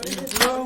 Intro.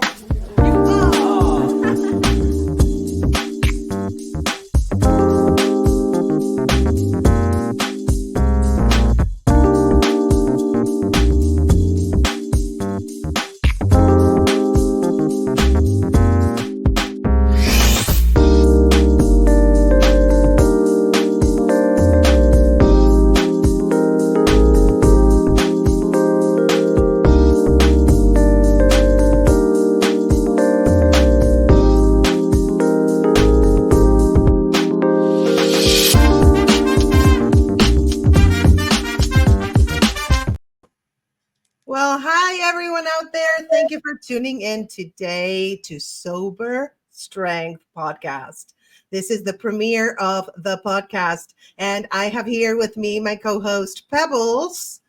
Well, hi everyone out there. Thank you for tuning in today to Sober Strength Podcast. This is the premiere of the podcast, and I have here with me my co-host Pebbles.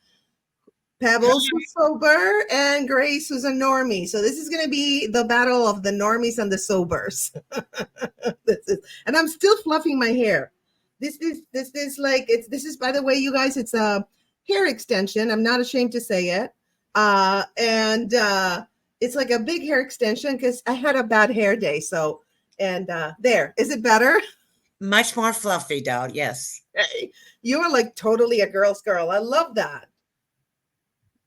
Pebbles who's sober, and Grace who's a normie. So this is going to be the battle of the normies and the sobers. And I'm still fluffing my hair. This is like this is, by the way, you guys, it's a hair extension. I'm not ashamed to say it. And it's like a big hair extension because I had a bad hair day. So, and there, is it better? Much more fluffy, doll. Yes. Hey, you are like totally a girl's girl. I love that.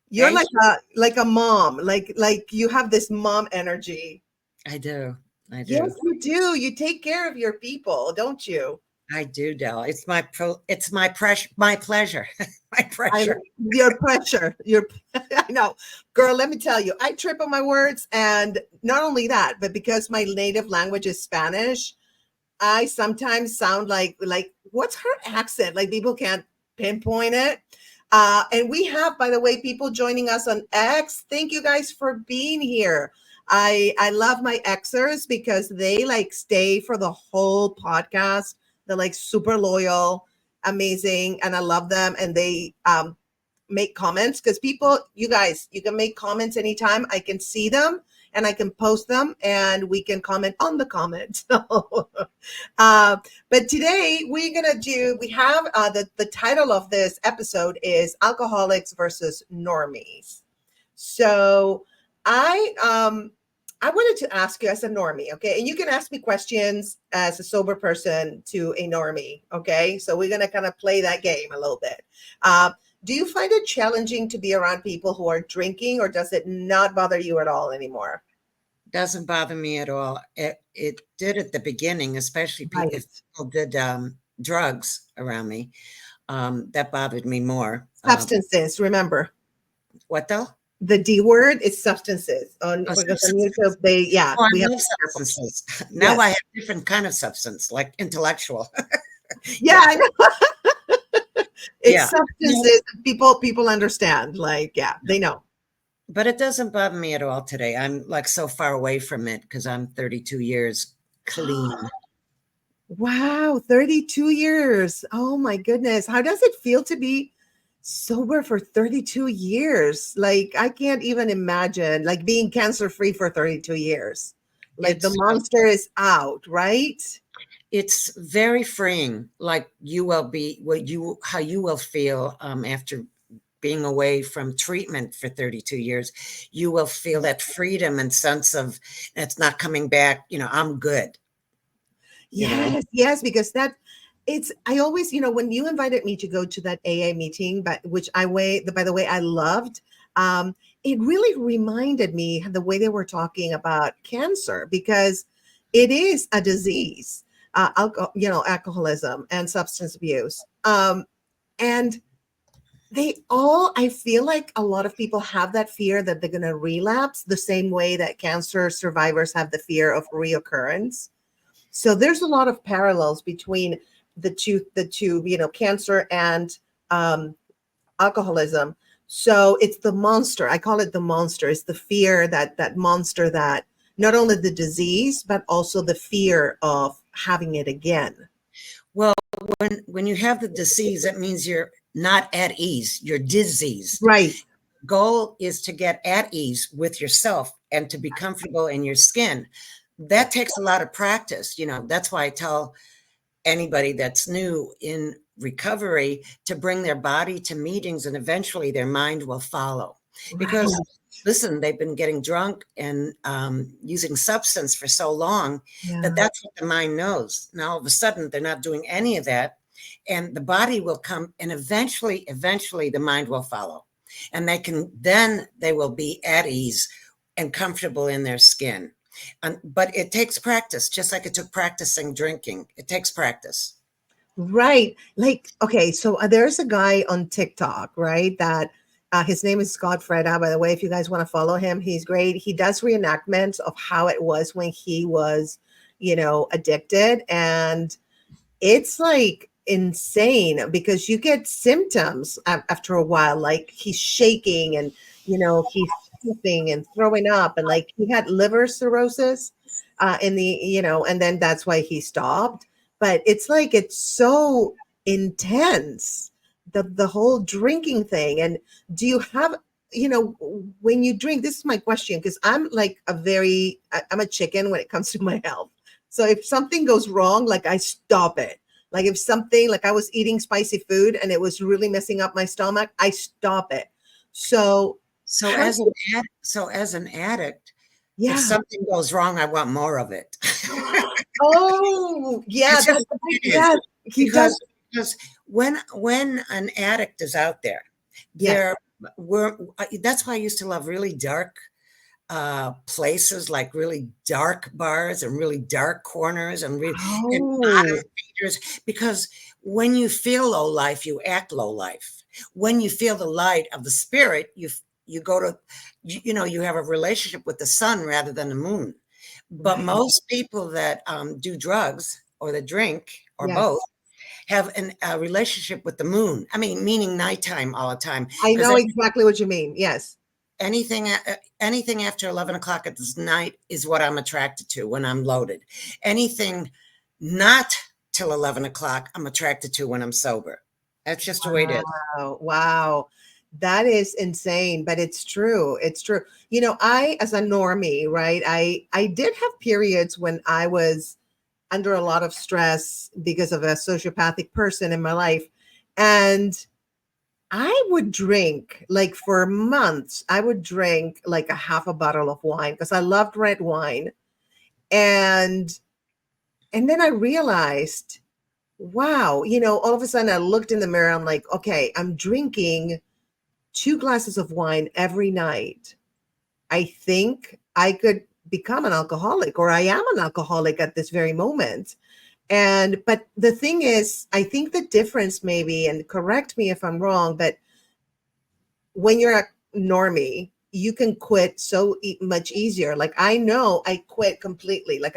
You're Thank like a mom, like you have this mom energy. I do. Yes, you do. You take care of your people, don't you? I do, doll. It's my pressure, my pleasure, my pressure. Your pressure. I know, girl. Let me tell you, I trip on my words, and not only that, but because my native language is Spanish, I sometimes sound like what's her accent? Like people can't pinpoint it. And we have, by the way, people joining us on X. Thank you guys for being here. I love my Xers because they like stay for the whole podcast. They're like super loyal, amazing, and I love them. And they make comments because people, you guys, you can make comments anytime. I can see them and I can post them and we can comment on the comments. But today we have the title of this episode is Alcoholics versus Normies. So I wanted to ask you as a normie, okay? And you can ask me questions as a sober person to a normie, okay? So we're going to kind of play that game a little bit. Do you find it challenging to be around people who are drinking, or does it not bother you at all anymore? Doesn't bother me at all. It did at the beginning, especially Right. if people did drugs around me. That bothered me more. Substances, remember. What though? The D word is substances. Because on YouTube, we have substances. Now yes. I have different kind of substance, like intellectual. Yeah, I know. It's substances. People understand. Like, yeah, they know. But it doesn't bother me at all today. I'm like so far away from it because I'm 32 years clean. Wow, 32 years. Oh my goodness. How does it feel to be sober for 32 years? Like, I can't even imagine like being cancer-free for 32 years. Like the monster is out, right? It's very freeing. Like you will be how you will feel after being away from treatment for 32 years. You will feel that freedom and sense of it's not coming back. I'm good. Yes, because I always, when you invited me to go to that AA meeting, but by the way, I loved, it really reminded me the way they were talking about cancer, because it is a disease, alcoholism and substance abuse. And I feel like a lot of people have that fear that they're going to relapse the same way that cancer survivors have the fear of reoccurrence. So there's a lot of parallels between the two, cancer and alcoholism. So it's the monster. I call it the monster. It's the fear, that monster, that not only the disease, but also the fear of having it again. Well, when you have the disease, that means you're not at ease. You're diseased. Right. Goal is to get at ease with yourself and to be comfortable in your skin. That takes a lot of practice. That's why I tell anybody that's new in recovery to bring their body to meetings, and eventually their mind will follow. Because listen, they've been getting drunk and using substance for so long that Yeah. that's what the mind knows. Now, all of a sudden, they're not doing any of that. And the body will come, and eventually, the mind will follow. And then they will be at ease and comfortable in their skin. But it takes practice, just like it took practicing drinking. It takes practice. Right. Like, okay, so there's a guy on TikTok, right? That his name is Scott Freda, by the way. If you guys want to follow him, he's great. He does reenactments of how it was when he was, addicted. And it's like insane because you get symptoms after a while, like he's shaking and, he's coughing and throwing up. And like he had liver cirrhosis and then that's why he stopped. But it's like it's so intense, the whole drinking thing. And do you have, when you drink, this is my question, because I'm like I'm a chicken when it comes to my health. So if something goes wrong, like I stop it. Like if something, like I was eating spicy food and it was really messing up my stomach, I stop it. So So how, as an addict, if yeah. something goes wrong, I want more of it. Oh, yeah, That's just what it is. yeah, he Because does. when an addict is out there, Yes. that's why I used to love really dark places, like really dark bars and really dark corners and bottom Oh, feeders, because when you feel low life, you act low life. When you feel the light of the spirit, you go to you have a relationship with the sun rather than the moon. But right. most people that do drugs or that drink or both Yes. have a relationship with the moon. I mean, meaning nighttime all the time. I Because know exactly what you mean. Yes. anything after 11 o'clock at this night is what I'm attracted to when I'm loaded. Anything not till 11 o'clock, I'm attracted to when I'm sober. That's just the way it is. Wow. Wow. That is insane, but it's true. It's true. I, as a normie, right? I did have periods when I was under a lot of stress because of a sociopathic person in my life. And I would drink like for months. I would drink like a half a bottle of wine because I loved red wine. And then I realized, wow, all of a sudden I looked in the mirror. I'm like, okay, I'm drinking 2 glasses of wine every night. I think I could become an alcoholic, or I am an alcoholic at this very moment. But the thing is, I think the difference maybe, and correct me if I'm wrong, but when you're a normie, you can quit so much easier. Like I know I quit completely. Like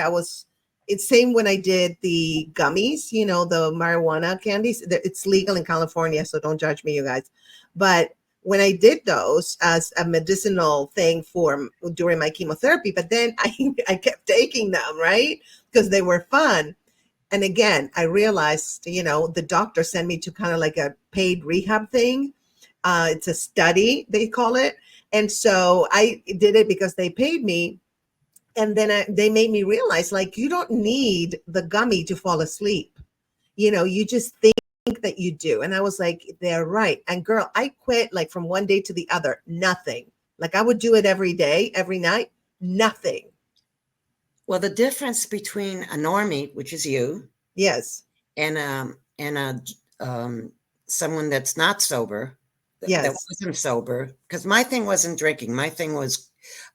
it's same when I did the gummies, the marijuana candies. It's legal in California, so don't judge me, you guys. But when I did those as a medicinal thing during my chemotherapy, but then I kept taking them, right? Because they were fun. And again, I realized, the doctor sent me to kind of like a paid rehab thing. It's a study, they call it. And so I did it because they paid me. And then they made me realize, like, you don't need the gummy to fall asleep. You just think that you do. And I was like, they're right. And girl, I quit like from one day to the other, nothing. Like I would do it every day, every night, nothing. Well, the difference between a normie, which is you, Yes. and a someone that's not sober, that Yes. wasn't sober, because my thing wasn't drinking. My thing was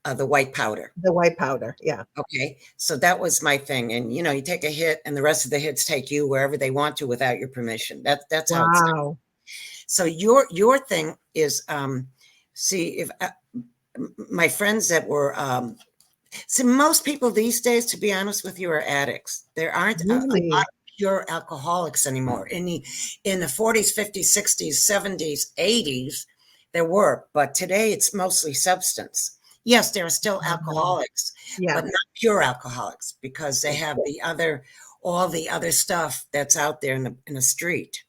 the white powder. The white powder. Yeah. Okay, so that was my thing, and you take a hit, and the rest of the hits take you wherever they want to without your permission. That's how it's done. Wow. So your thing is, see, if my friends that were see, most people these days, to be honest with you, are addicts. There aren't a lot Really? of pure alcoholics anymore. In the 40s, 50s, 60s, 70s, 80s, there were, but today it's mostly substance. Yes, there are still alcoholics, Yeah. but not pure alcoholics, because they have all the other stuff that's out there in the street.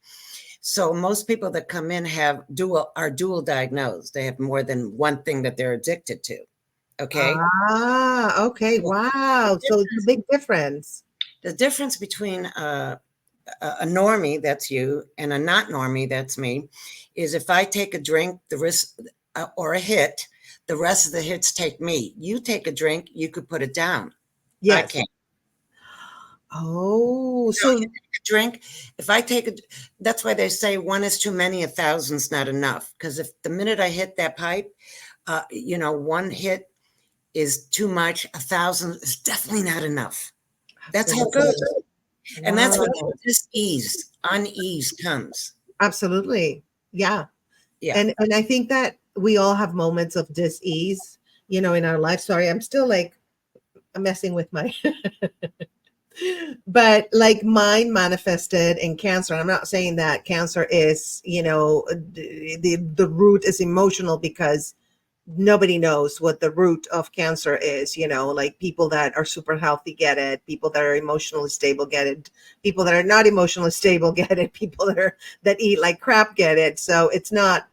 So most people that come in are dual diagnosed. They have more than one thing that they're addicted to. Okay. Okay. Wow. So it's a big difference. The difference between a normie, that's you, and a not normie, that's me, is if I take a drink, the risk or a hit, The rest of the hits take me. You take a drink, you could put it down. I Yes. can't. Oh, You know, you so take a drink. If I take a, that's why they say one is too many, a thousand's not enough. Because if the minute I hit that pipe, one hit is too much. 1,000 is definitely not enough. That's how it goes. absolutely. And that's where Wow. this unease comes. Absolutely. Yeah. Yeah. And I think that we all have moments of dis-ease, in our life. Sorry, I'm still like messing with my but like mine manifested in cancer. I'm not saying that cancer is, the root is emotional, because nobody knows what the root of cancer is. Like people that are super healthy get it, people that are emotionally stable get it, people that are not emotionally stable get it, people that eat like crap get it. So it's not,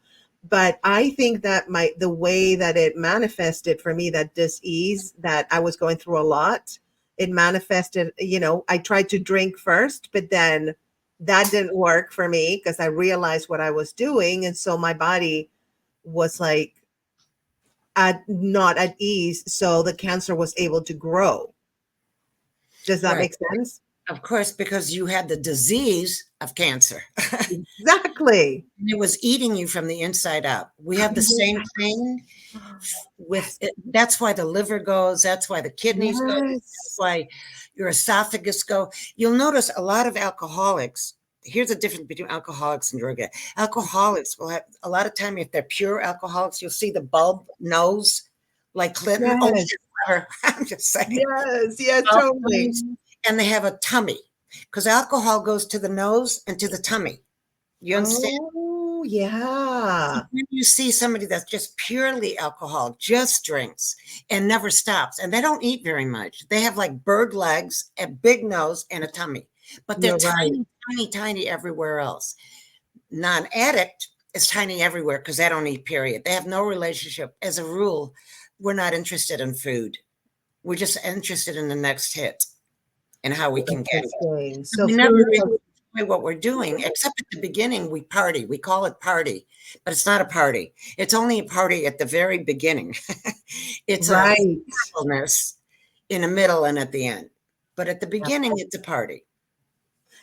but I think that the way that it manifested for me, that dis-ease that I was going through a lot, it manifested, I tried to drink first, but then that didn't work for me because I realized what I was doing. And so my body was like not at ease. So the cancer was able to grow. Does that Right. make sense? Of course, because you had the disease of cancer. Exactly. It was eating you from the inside out. We have the same thing with Yes. it. That's why the liver goes. That's why the kidneys go. That's Yes. why your esophagus go. You'll notice a lot of alcoholics. Here's the difference between alcoholics and drug addicts. Alcoholics will have a lot of time, if they're pure alcoholics, you'll see the bulb nose like Clinton. Oh, Yes. shit, whatever. I'm just saying. Yes. Yes. Bulb Totally. nose, and they have a tummy because alcohol goes to the nose and to the tummy. You understand? Oh, yeah. When you see somebody that's just purely alcohol, just drinks and never stops, and they don't eat very much. They have like bird legs, a big nose, and a tummy, but they're You're right. tiny, tiny, tiny everywhere else. Non-addict is tiny everywhere because they don't eat, period. They have no relationship. As a rule, we're not interested in food. We're just interested in the next hit and how we can get it. Interesting. So We never food really has, enjoy what we're doing, except at the beginning, we party. We call it party, but it's not a party. It's only a party at the very beginning. It's a right. fullness in the middle and at the end. But at the beginning, it's a party.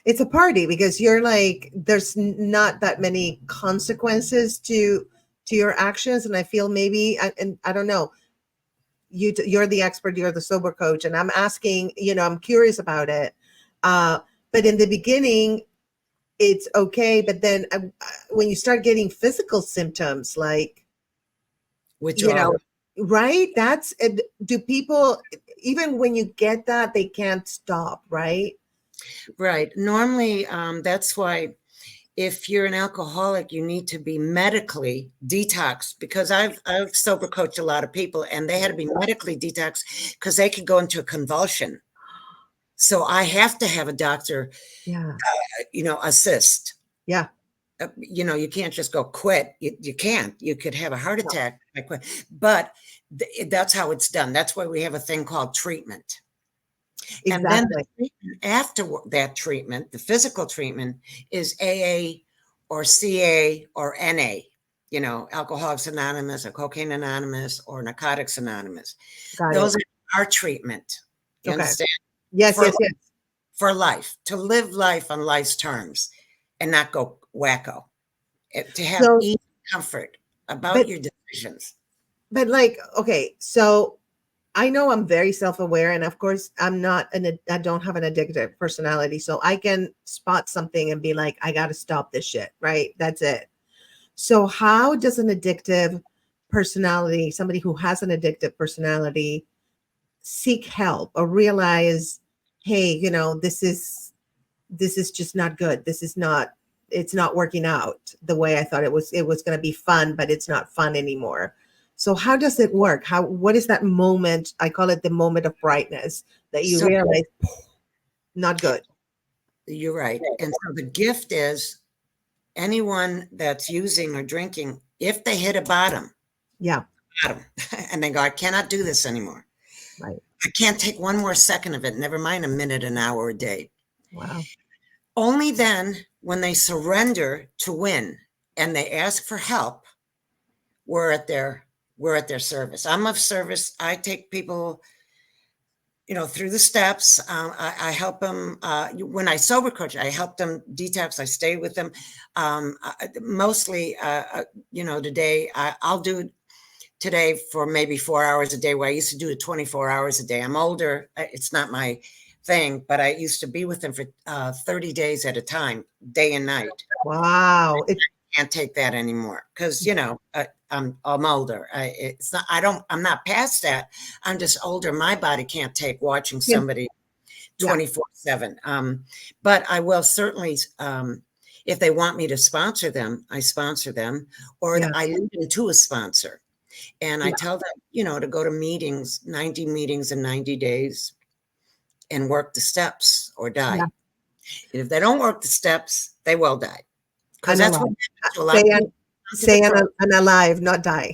It's a party because you're like, there's not that many consequences to your actions. And I feel maybe, and I don't know, you're the expert, you're the sober coach, and I'm asking, I'm curious about it. uh but in the beginning it's okay, but then when you start getting physical symptoms, like, you Withdrawal. know right, that's do people, even when you get that, they can't stop, right? Right. Normally, that's why if you're an alcoholic, you need to be medically detoxed, because I've sober coached a lot of people and they had to be medically detoxed because they could go into a convulsion. So I have to have a doctor, Yeah. assist. Yeah. You can't just go quit. You can't. You could have a heart attack. I quit. But that's how it's done. That's why we have a thing called treatment. And then the Exactly. treatment after that treatment, the physical treatment, is AA or CA or NA, Alcoholics Anonymous or Cocaine Anonymous or Narcotics Anonymous. Got it. Those are our treatment. You Okay. understand? Yes, For yes, yes. for life, to live life on life's terms and not go wacko, to have So, ease and comfort about but your decisions. like, okay, so I know I'm very self-aware, and of course I don't have an addictive personality, so I can spot something and be like, I got to stop this shit, right? That's it. So how does an addictive personality, somebody who has an addictive personality, seek help or realize, hey, this is just not good. It's not working out the way I thought it was going to be fun, but it's not fun anymore. So how does it work? What is that moment? I call it the moment of brightness that you So realize not good. you're right. And so the gift is anyone that's using or drinking, if they hit a Yeah, bottom, and they go, I cannot do this anymore. right. I can't take one more second of it, never mind a minute, an hour, a day. Wow. Only then, when they surrender to win and they ask for help, we're at their we're at their service. I'm of service. I take people, through the steps. I help them. When I sober coach, I help them detox. I stay with them. Mostly, today I'll do today for maybe 4 hours a day, where I used to do it 24 hours a day. I'm older. It's not my thing, but I used to be with them for 30 days at a time, day and night. Wow. Can't take that anymore because, I'm older. I'm not past that. I'm just older. My body can't take watching somebody 24/7. But I will certainly, if they want me to sponsor them, I sponsor them, or I lead them to a sponsor. And I tell them, to go to meetings, 90 meetings in 90 days, and work the steps or die. Yeah. And if they don't work the steps, they will die. Because that's what happens to a lot of people. Stay alive, not die.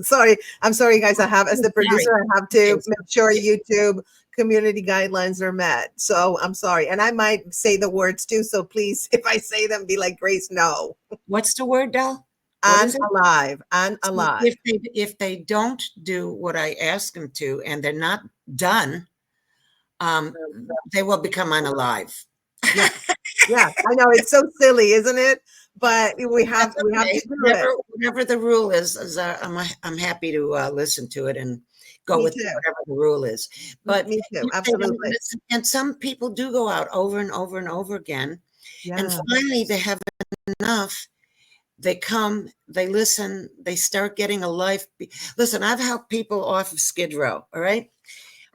Sorry. I'm sorry, guys. As the producer, I have to make sure YouTube community guidelines are met. So I'm sorry. And I might say the words too. So please, if I say them, be like, Grace, no. What's the word, Del? Unalive. If they don't do what I ask them to, and they're not done, they will become unalive. Yeah, I know, it's so silly, isn't it? But we have to do it. Whatever the rule is I'm happy to listen to it and go with whatever the rule is. But me too, absolutely. And some people do go out over and over and over again, and finally they have enough. They come, they listen, they start getting a life. Listen, I've helped people off of Skid Row. All right,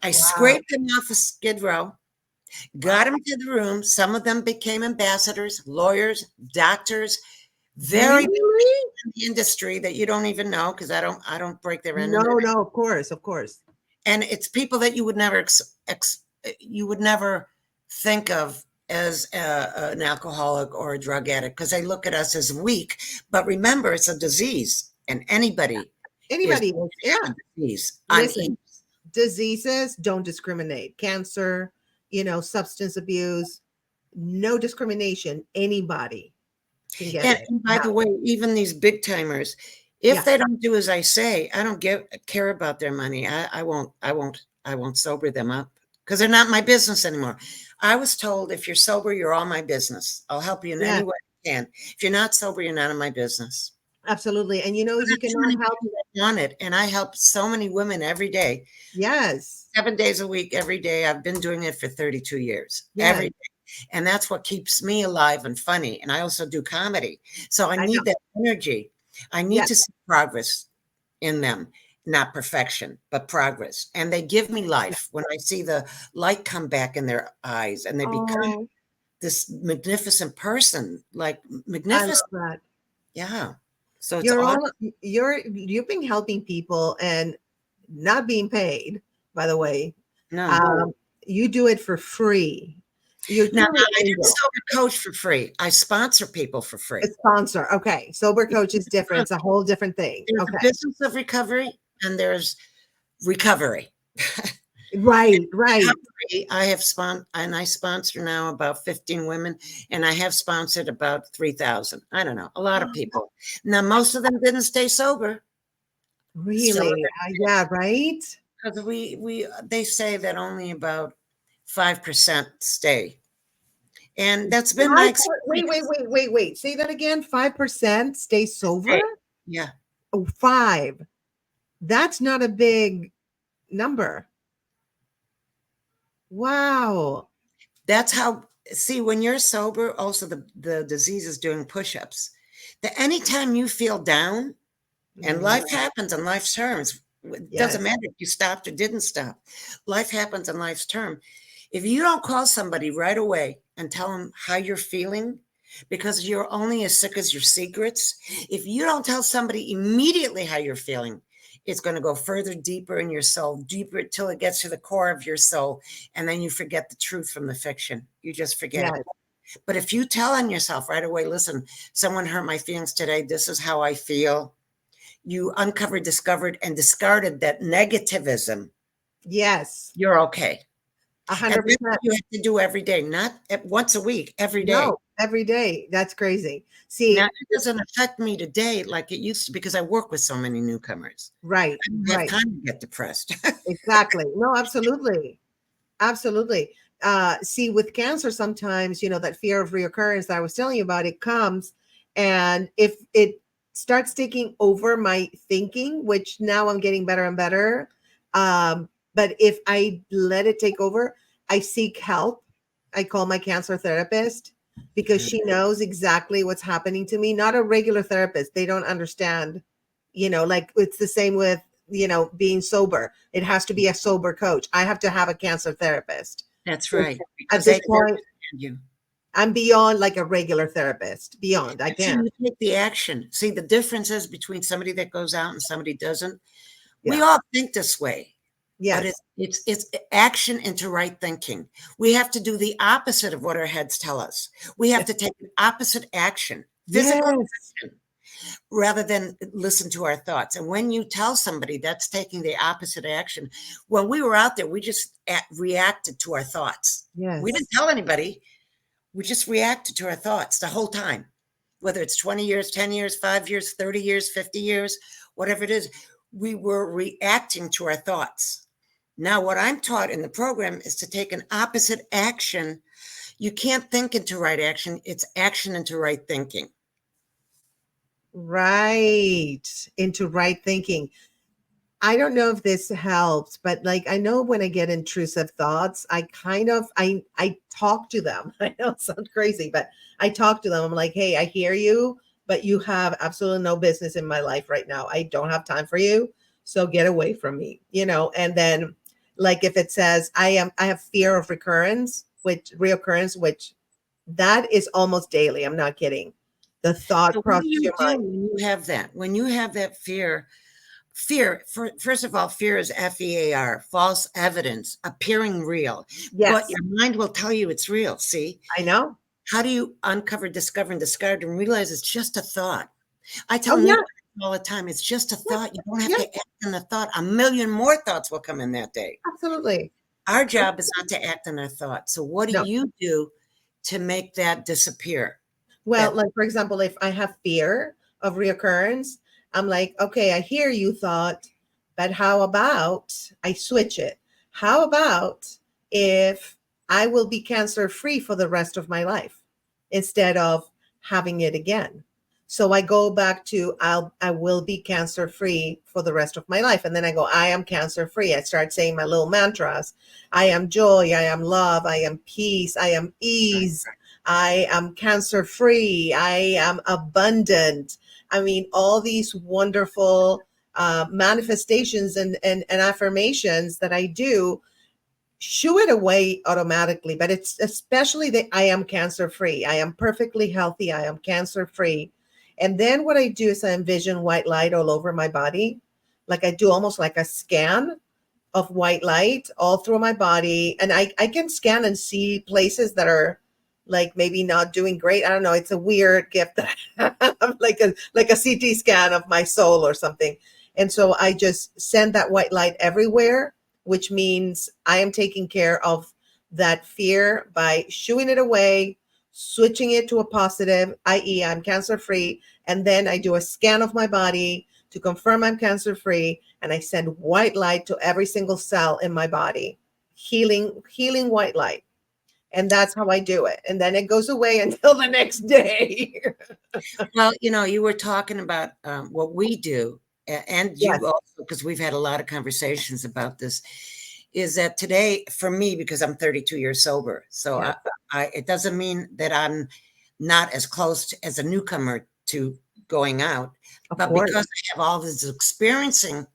I scraped them off of Skid Row. Got them to the room. Some of them became ambassadors, lawyers, doctors, very in the industry that you don't even know, because I don't break their end. No, of course. And it's people that you would never think of as an alcoholic or a drug addict, because they look at us as weak. But remember, it's a disease, and anybody disease. Listen, diseases don't discriminate. Cancer, substance abuse, no discrimination. Anybody can get it. And by the way, even these big timers, if they don't do as I say, I don't care about their money. I won't sober them up, because they're not my business anymore. I was told, if you're sober, you're all my business. I'll help you in any way I can. If you're not sober, you're not in my business. Absolutely. And you can help on it. And I help so many women every day. Yes. 7 days a week, every day. I've been doing it for 32 years, every day. And that's what keeps me alive and funny. And I also do comedy. So I need that energy. I need to see progress in them, not perfection, but progress. And they give me life when I see the light come back in their eyes, and they become this magnificent person, like magnificent. I love that. Yeah. So you've been helping people and not being paid, by the way. No. You do it for free. I didn't sober coach for free. I sponsor people for free. A sponsor. Okay. Sober coach is different. It's a whole different thing. There's a business of recovery, and there's recovery. Right. I have I sponsor now about 15 women, and I have sponsored about 3,000. I don't know, a lot of people. Now, most of them didn't stay sober. Really? Yeah, right. Because they say that only about 5% stay. And that's been my experience. Wait. Say that again. 5% stay sober? Yeah. Oh, 5. That's not a big number. Wow. That's how, see, when you're sober, also the disease is doing push-ups. Anytime you feel down, and life happens on life's terms, it doesn't matter if you stopped or didn't stop. Life happens on life's term. If you don't call somebody right away and tell them how you're feeling, because you're only as sick as your secrets, if you don't tell somebody immediately how you're feeling, it's going to go further, deeper in your soul, deeper till it gets to the core of your soul. And then you forget the truth from the fiction. You just forget it. But if you tell on yourself right away, listen, someone hurt my feelings today. This is how I feel. You uncovered, discovered, and discarded that negativism. Yes. You're okay. hundred And that's what percent. you have to do every day, not once a week, every day. No, every day. That's crazy. Now, See, it doesn't affect me today like it used to because I work with so many newcomers. right, I don't have right. time to get depressed. Exactly. No, absolutely. Absolutely. See, with cancer, sometimes, that fear of reoccurrence that I was telling you about, it comes. And if it starts taking over my thinking, which now I'm getting better and better. But if I let it take over, I seek help. I call my cancer therapist because she knows exactly what's happening to me. Not a regular therapist. They don't understand, like it's the same with, being sober. It has to be a sober coach. I have to have a cancer therapist. That's So right, at because this they can point, understand you. I'm beyond like a regular therapist. Beyond, I So can't. you take the action. See, the difference is between somebody that goes out and somebody doesn't. We Yeah. all think this way, but Yes. it's action into right thinking. We have to do the opposite of what our heads tell us. We have Yes. to take an opposite action, physical Yes. action, rather than listen to our thoughts. And when you tell somebody that's taking the opposite action, when we were out there, we just reacted to our thoughts. We didn't Yes. tell anybody. We just reacted to our thoughts the whole time, whether it's 20 years, 10 years, 5 years, 30 years, 50 years, whatever it is. We were reacting to our thoughts. Now, what I'm taught in the program is to take an opposite action. You can't think into right action, it's action into right thinking. Right. Into right thinking. I don't know if this helps, but like I know when I get intrusive thoughts, I talk to them. I know it sounds crazy, but I talk to them. I'm like, hey, I hear you, but you have absolutely no business in my life right now. I don't have time for you. So get away from me, and then like if it says I have fear of reoccurrence, which that is almost daily. I'm not kidding. The thought So what do crosses you your do mind. when you have that? When you have that fear, first of all, fear is FEAR, false evidence, appearing real. But Yes, your mind will tell you it's real. See, I know. how do you uncover, discover, and discard and realize it's just a thought? I Oh tell yeah, newcomers all the time, it's just a yeah, thought. You don't have yeah, to act on the thought. A million more thoughts will come in that day. absolutely. Our job is not to act on our thoughts. So what do No. you do to make that disappear? Well, That like for example, if I have fear of reoccurrence, I'm like, okay, I hear you thought, but how about I switch it? How about if I will be cancer free for the rest of my life instead of having it again? So I go back to I will be cancer free for the rest of my life. And then I go, I am cancer free. I start saying my little mantras. I am joy, I am love, I am peace, I am right. ease. I am cancer free. I am abundant. I mean, all these wonderful manifestations and affirmations that I do, shoo it away automatically. But it's especially that I am cancer free. I am perfectly healthy. I am cancer free. And then what I do is I envision white light all over my body. Like I do almost like a scan of white light all through my body. And I can scan and see places that are like maybe not doing great. I don't know. It's a weird gift that I have, like a CT scan of my soul or something. And so I just send that white light everywhere, which means I am taking care of that fear by shooing it away, switching it to a positive, i.e., I'm cancer free. And then I do a scan of my body to confirm I'm cancer free, and I send white light to every single cell in my body, healing white light. And that's how I do it. And then it goes away until the next day. Well, you were talking about what we do, and Yes. you also, because we've had a lot of conversations about this, is that today, for me, because I'm 32 years sober, so Yes. it doesn't mean that I'm not as close as a newcomer to going out, Of but course. because I have all these experiences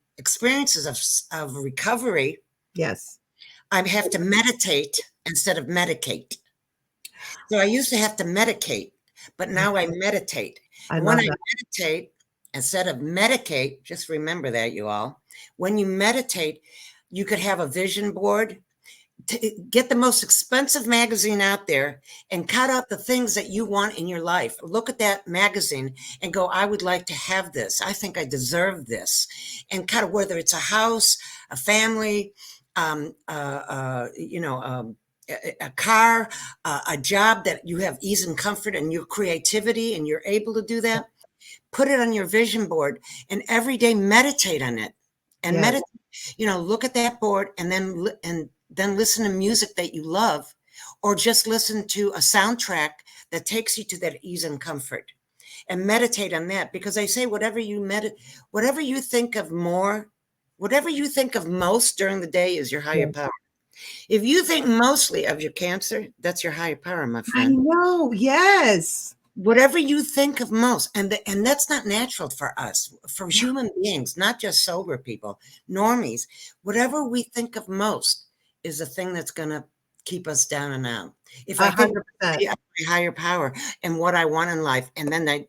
of recovery, Yes. I have to meditate instead of medicate. So I used to have to medicate, but now I meditate. I And when love I that. meditate, instead of medicate, just remember that, you all, when you meditate, you could have a vision board, get the most expensive magazine out there and cut out the things that you want in your life. Look at that magazine and go, I would like to have this. I think I deserve this. And cut whether it's a house, a family, you know, a car, a job that you have ease and comfort and your creativity and you're able to do that, put it on your vision board and every day meditate on it and Yes. meditate, you know, look at that board and then listen to music that you love or just listen to a soundtrack that takes you to that ease and comfort and meditate on that because I say whatever you think of more, whatever you think of most during the day is your higher Yes. power. If you think mostly of your cancer, that's your higher power, my I friend. know. Yes. Whatever you think of most, and that's not natural for us, for human beings, not just sober people, normies. Whatever we think of most is the thing that's going to keep us down and out. If I think 100%. of my higher power and what I want in life, and then I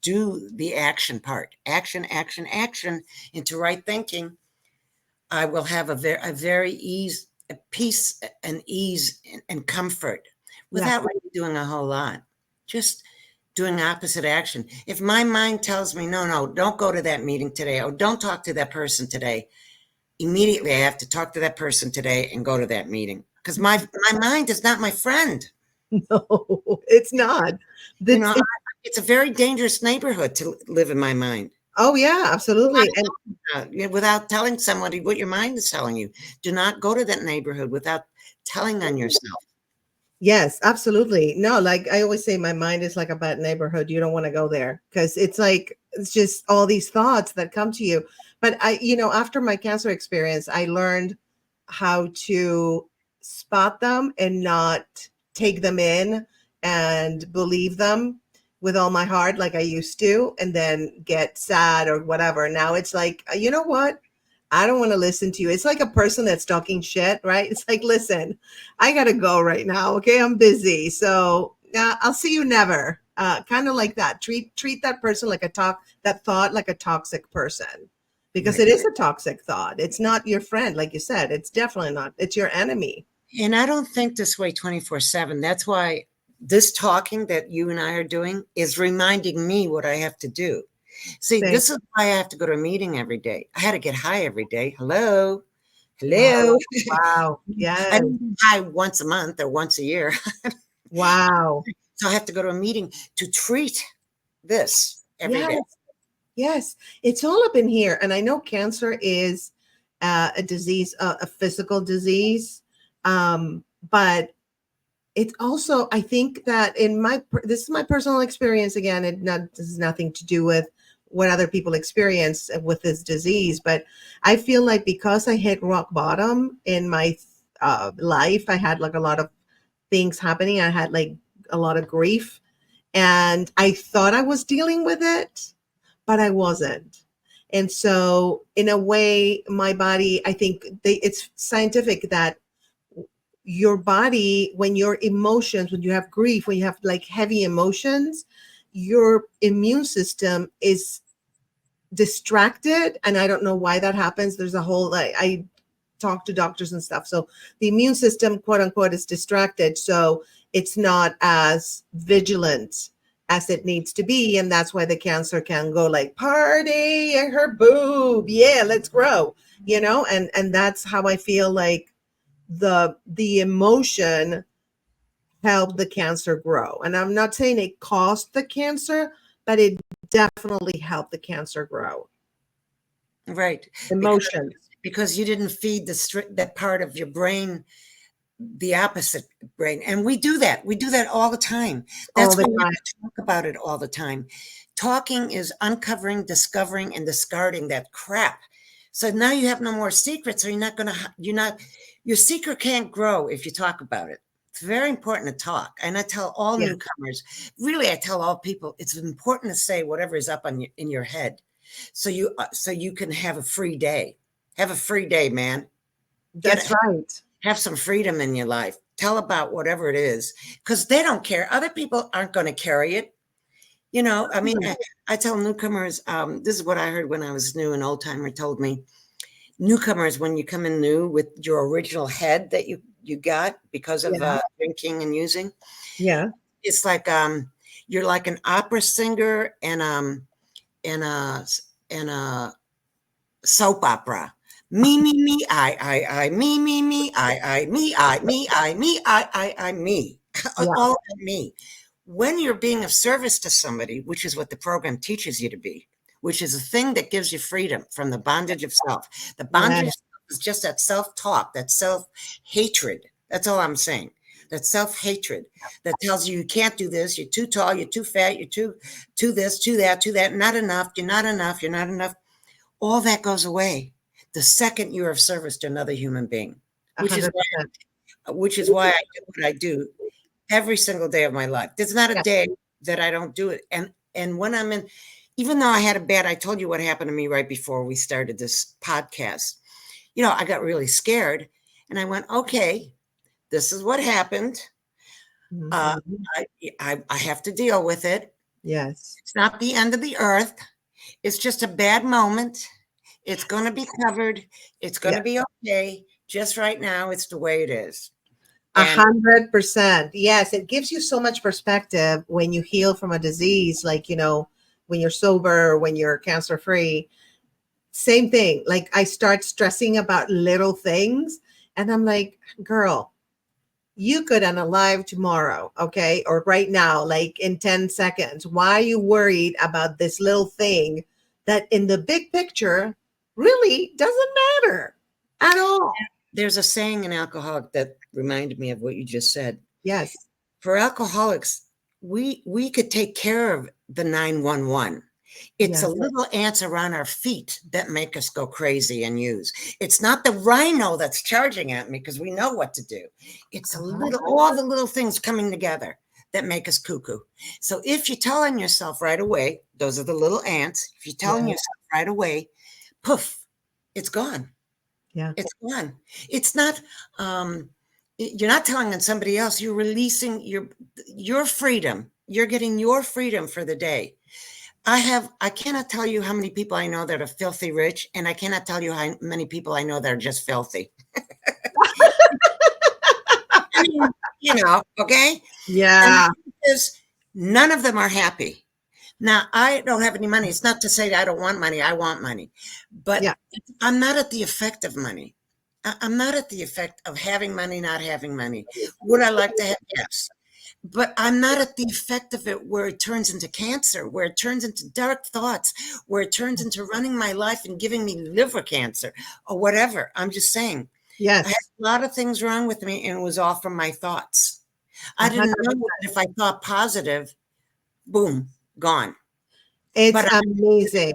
do the action part, action, action, action into right thinking, I will have a very ease, a peace and ease and comfort Yeah. without really doing a whole lot. Just doing opposite action. If my mind tells me, no, no, don't go to that meeting today, or don't talk to that person today, immediately I have to talk to that person today and go to that meeting because my mind is not my friend. No, it's not. You That's know, it. it's a very dangerous neighborhood to live in my mind. Oh yeah, absolutely. And Without telling somebody what your mind is telling you. Do not go to that neighborhood without telling on yourself. yes, absolutely. No, like I always say, my mind is like a bad neighborhood. You don't want to go there because it's like it's just all these thoughts that come to you. But after my cancer experience, I learned how to spot them and not take them in and believe them with all my heart like I used to, and then get sad or whatever. Now it's like, you know what? I don't want to listen to you. It's like a person that's talking shit, right? It's like, listen, I gotta go right now. Okay, I'm busy, so I'll see you never. Kind of like that. Treat that person like that thought like a toxic person, because it Right. is a toxic thought. It's not your friend, like you said. It's definitely not. It's your enemy. And I don't think this way 24/7. That's why this talking that you and I are doing is reminding me what I have to do. See, Same. this is why I have to go to a meeting every day. I had to get high every day. Hello. Oh, Hello. wow. I Yes. don't get high once a month or once a year. Wow. So I have to go to a meeting to treat this every Yes. day. Yes. It's all up in here, and I know cancer is a disease, a physical disease, but it's also, I think that this is my personal experience again. This has nothing to do with what other people experience with this disease, but I feel like because I hit rock bottom in my life, I had like a lot of things happening. I had like a lot of grief, and I thought I was dealing with it, but I wasn't. And so, in a way, my body, I think it's scientific that your body, when your emotions, when you have grief, when you have like heavy emotions, your immune system is distracted. And I don't know why that happens. There's a whole, I talk to doctors and stuff. So the immune system, quote unquote, is distracted. So it's not as vigilant as it needs to be. And that's why the cancer can go like, party and her boob. Yeah, let's grow, and that's how I feel like the emotion helped the cancer grow. And I'm not saying it caused the cancer, but it definitely helped the cancer grow. Right. Because Emotions. because you didn't feed that part of your brain, the opposite brain. And we do that. We do that all the time. All That's the why we time. talk about it all the time. Talking is uncovering, discovering, and discarding that crap. So now you have no more secrets. So your secret can't grow if you talk about it. It's very important to talk. And I tell all Yeah. newcomers, really, I tell all people, it's important to say whatever is up in your head. So you can have a free day. Have a free day, man. That's right. Have some freedom in your life. Tell about whatever it is because they don't care. Other people aren't going to carry it. I mean, I tell newcomers, this is what I heard when I was new. An old timer told me, newcomers, when you come in new with your original head that you got because of Yeah. drinking and using, Yeah. it's like you're like an opera singer and a soap opera. Me, I, me, I, me, me. Yeah. All about me. When you're being of service to somebody, which is what the program teaches you to be, which is a thing that gives you freedom from the bondage of self. The Yeah. bondage of self is just that self-talk, that self-hatred. That's all I'm saying. That self-hatred that tells you you can't do this, you're too tall, you're too fat, you're too this, too that, not enough, you're not enough, you're not enough. All that goes away the second you're of service to another human being, A which is hundred percent. why I do what I do every single day of my life. There's not a Yeah. day that I don't do it. And when I'm in, even though I had a bad, I told you what happened to me right before we started this podcast. I got really scared, and I went, okay, this is what happened. Uh, Mhm. I have to deal with it. Yes. It's not the end of the earth. It's just a bad moment. It's going to be covered. It's going Yeah. to be okay. Just right now, it's the way it is. A And 100%. Yes, it gives you so much perspective when you heal from a disease, like, when you're sober, or when you're cancer free. Same thing. Like, I start stressing about little things, and I'm like, girl, you could unalive tomorrow, okay? Or right now, like in 10 seconds. Why are you worried about this little thing that in the big picture really doesn't matter at all? there's a saying in alcoholic that reminded me of what you just said. Yes. For alcoholics, we could take care of the 911. It's a Yes. little ants around our feet that make us go crazy and use. It's not the rhino that's charging at me because we know what to do. It's Uh-huh. all the little things coming together that make us cuckoo. So if you're telling yourself right away, those are the little ants. If you're telling Yeah. yourself right away, poof, it's gone. Yeah. It's gone. It's not. You're not telling on somebody else. You're releasing your freedom. You're getting your freedom for the day. I cannot tell you how many people I know that are filthy rich, and I cannot tell you how many people I know that are just filthy. I mean, okay? And Yeah. because none of them are happy. Now, I don't have any money. It's not to say that I don't want money. I want money. But Yeah. I'm not at the effect of money. I'm not at the effect of having money, not having money. Would I like to have? Yes. But I'm not at the effect of it where it turns into cancer, where it turns into dark thoughts, where it turns into running my life and giving me liver cancer or whatever. I'm just saying, I had Yes. a lot of things wrong with me, and it was all from my thoughts. A I didn't hundred. know that if I thought positive, boom, gone. It's But amazing.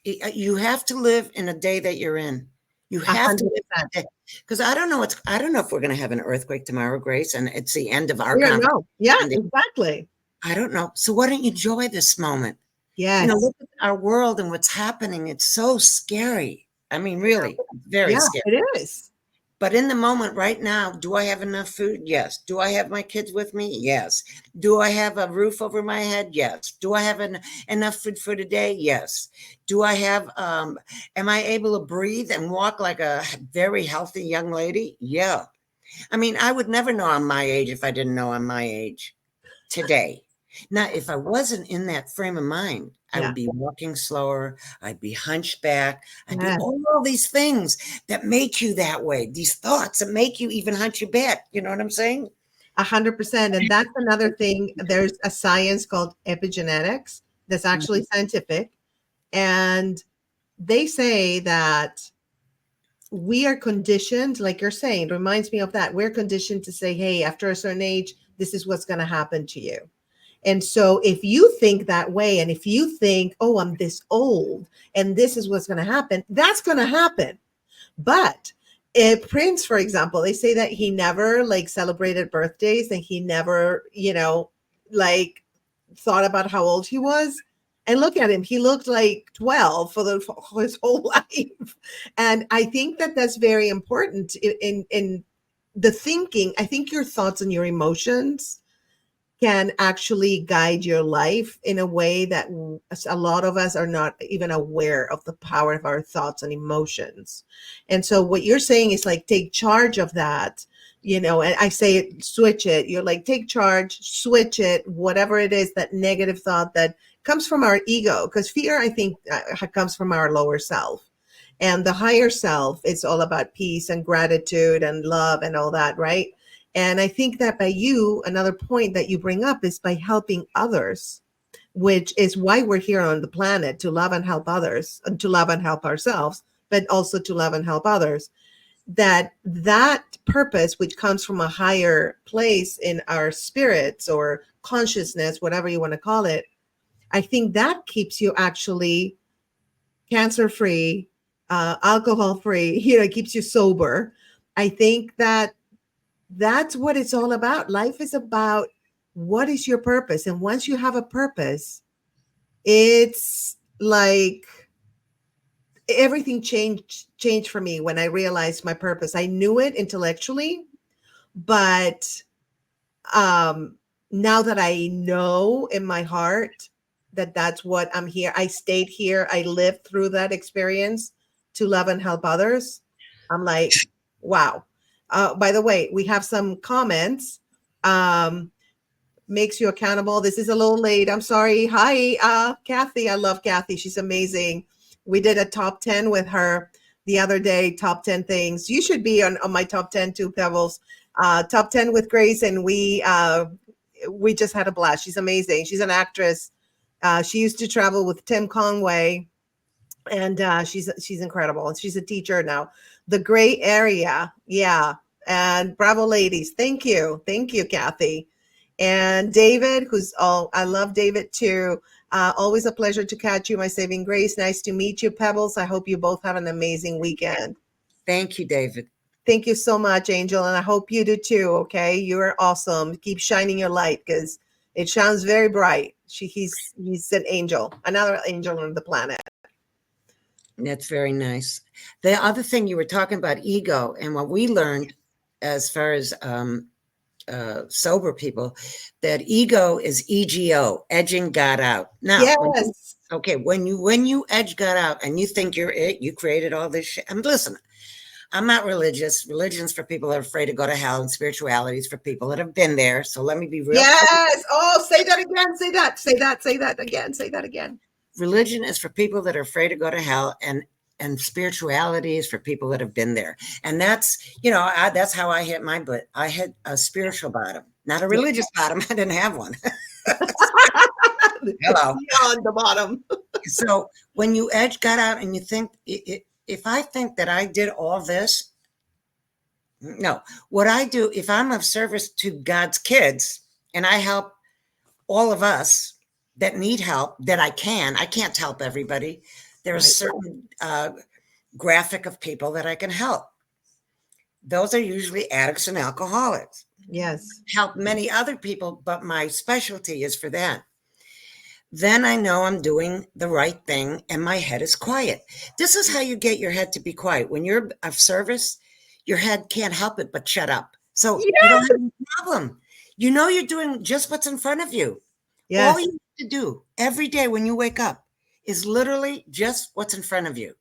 you have to live in a day that you're in. You A have to hundred live percent. in a day. Because I don't know if we're going to have an earthquake tomorrow, Grace, and it's the end of our We don't conversation. know. Yeah, exactly. I don't know. So why don't you enjoy this moment? Yes. Look at our world and what's happening. It's so scary. I mean, really, very Yeah, scary. it is. But in the moment right now, do I have enough food? Yes. Do I have my kids with me? Yes. Do I have a roof over my head? Yes. Do I have enough food for today? Yes. Do I have, am I able to breathe and walk like a very healthy young lady? Yeah. I mean, I would never know I'm my age if I didn't know I'm my age today. Now, if I wasn't in that frame of mind, I Yeah. would be walking slower. I'd be hunchback. I'd be Yeah. all these things that make you that way. These thoughts that make you even hunch your back. You know what I'm saying? 100%. And that's another thing. There's a science called epigenetics that's actually scientific. And they say that we are conditioned, like you're saying, it reminds me of that. We're conditioned to say, hey, after a certain age, this is what's going to happen to you. And so if you think that way, and if you think, oh, I'm this old and this is what's going to happen, that's going to happen. But Prince, for example, they say that he never like celebrated birthdays and he never, like thought about how old he was. And look at him, he looked like 12 for his whole life. And I think that that's very important in the thinking. I think your thoughts and your emotions can actually guide your life in a way that a lot of us are not even aware of the power of our thoughts and emotions. And so what you're saying is like take charge of that, and I say it, switch it. You're like, take charge, switch it, whatever it is, that negative thought that comes from our ego, because fear, I think, comes from our lower self. And the higher self, it's all about peace and gratitude and love and all that, right? And I think that by you, another point that you bring up is by helping others, which is why we're here on the planet, to love and help others, and to love and help ourselves, but also to love and help others. That purpose, which comes from a higher place in our spirits or consciousness, whatever you want to call it, I think that keeps you actually cancer free, alcohol free, it keeps you sober. I think that that's what it's all about. Life is about what is your purpose. And once you have a purpose, it's like everything changed for me when I realized my purpose. I knew it intellectually, but um now that I know in my heart that that's what I'm here, I stayed here, I lived through that experience to love and help others. I'm like, wow. By the way, we have some comments. Makes you accountable. This is a little late. I'm sorry. Hi, Kathy. I love Kathy. She's amazing. We did a top 10 with her the other day. Top 10 things. You should be on my top 10 too, Pebbles. Top 10 with Grace. And we just had a blast. She's amazing. She's an actress. She used to travel with Tim Conway, and she's incredible. And she's a teacher now. The gray area. Yeah. And bravo, ladies. Thank you. Thank you, Kathy. And David, I love David too. Always a pleasure to catch you, my saving grace. Nice to meet you, Pebbles. I hope you both have an amazing weekend. Thank you, David. Thank you so much, Angel. And I hope you do too. Okay. You're awesome. Keep shining your light because it shines very bright. He's an angel, another angel on the planet. That's very nice. The other thing you were talking about, ego, and what we learned as far as sober people, that ego is EGO, edging God out. Now, yes. when you edge God out and you think you're it, you created all this shit. And listen, I'm not religious. Religion's for people that are afraid to go to hell, and spirituality is for people that have been there. So let me be real. Yes. Oh, say that again. Say that again. Say that again. Religion is for people that are afraid to go to hell, and spirituality is for people that have been there. And that's, that's how I hit my butt. I hit a spiritual bottom, not a religious bottom. I didn't have one. Hello. On the bottom. So when you edge God out and you think, if I think that I did all this, no, what I do, if I'm of service to God's kids and I help all of us that need help, that I can't help everybody. There's a certain graphic of people that I can help. Those are usually addicts and alcoholics. Yes. Help many other people, but my specialty is for that. Then I know I'm doing the right thing and my head is quiet. This is how you get your head to be quiet. When you're of service, your head can't help it but shut up. So you don't have any problem. You know you're doing just what's in front of you. Yes. All you have to do every day when you wake up is literally just what's in front of you,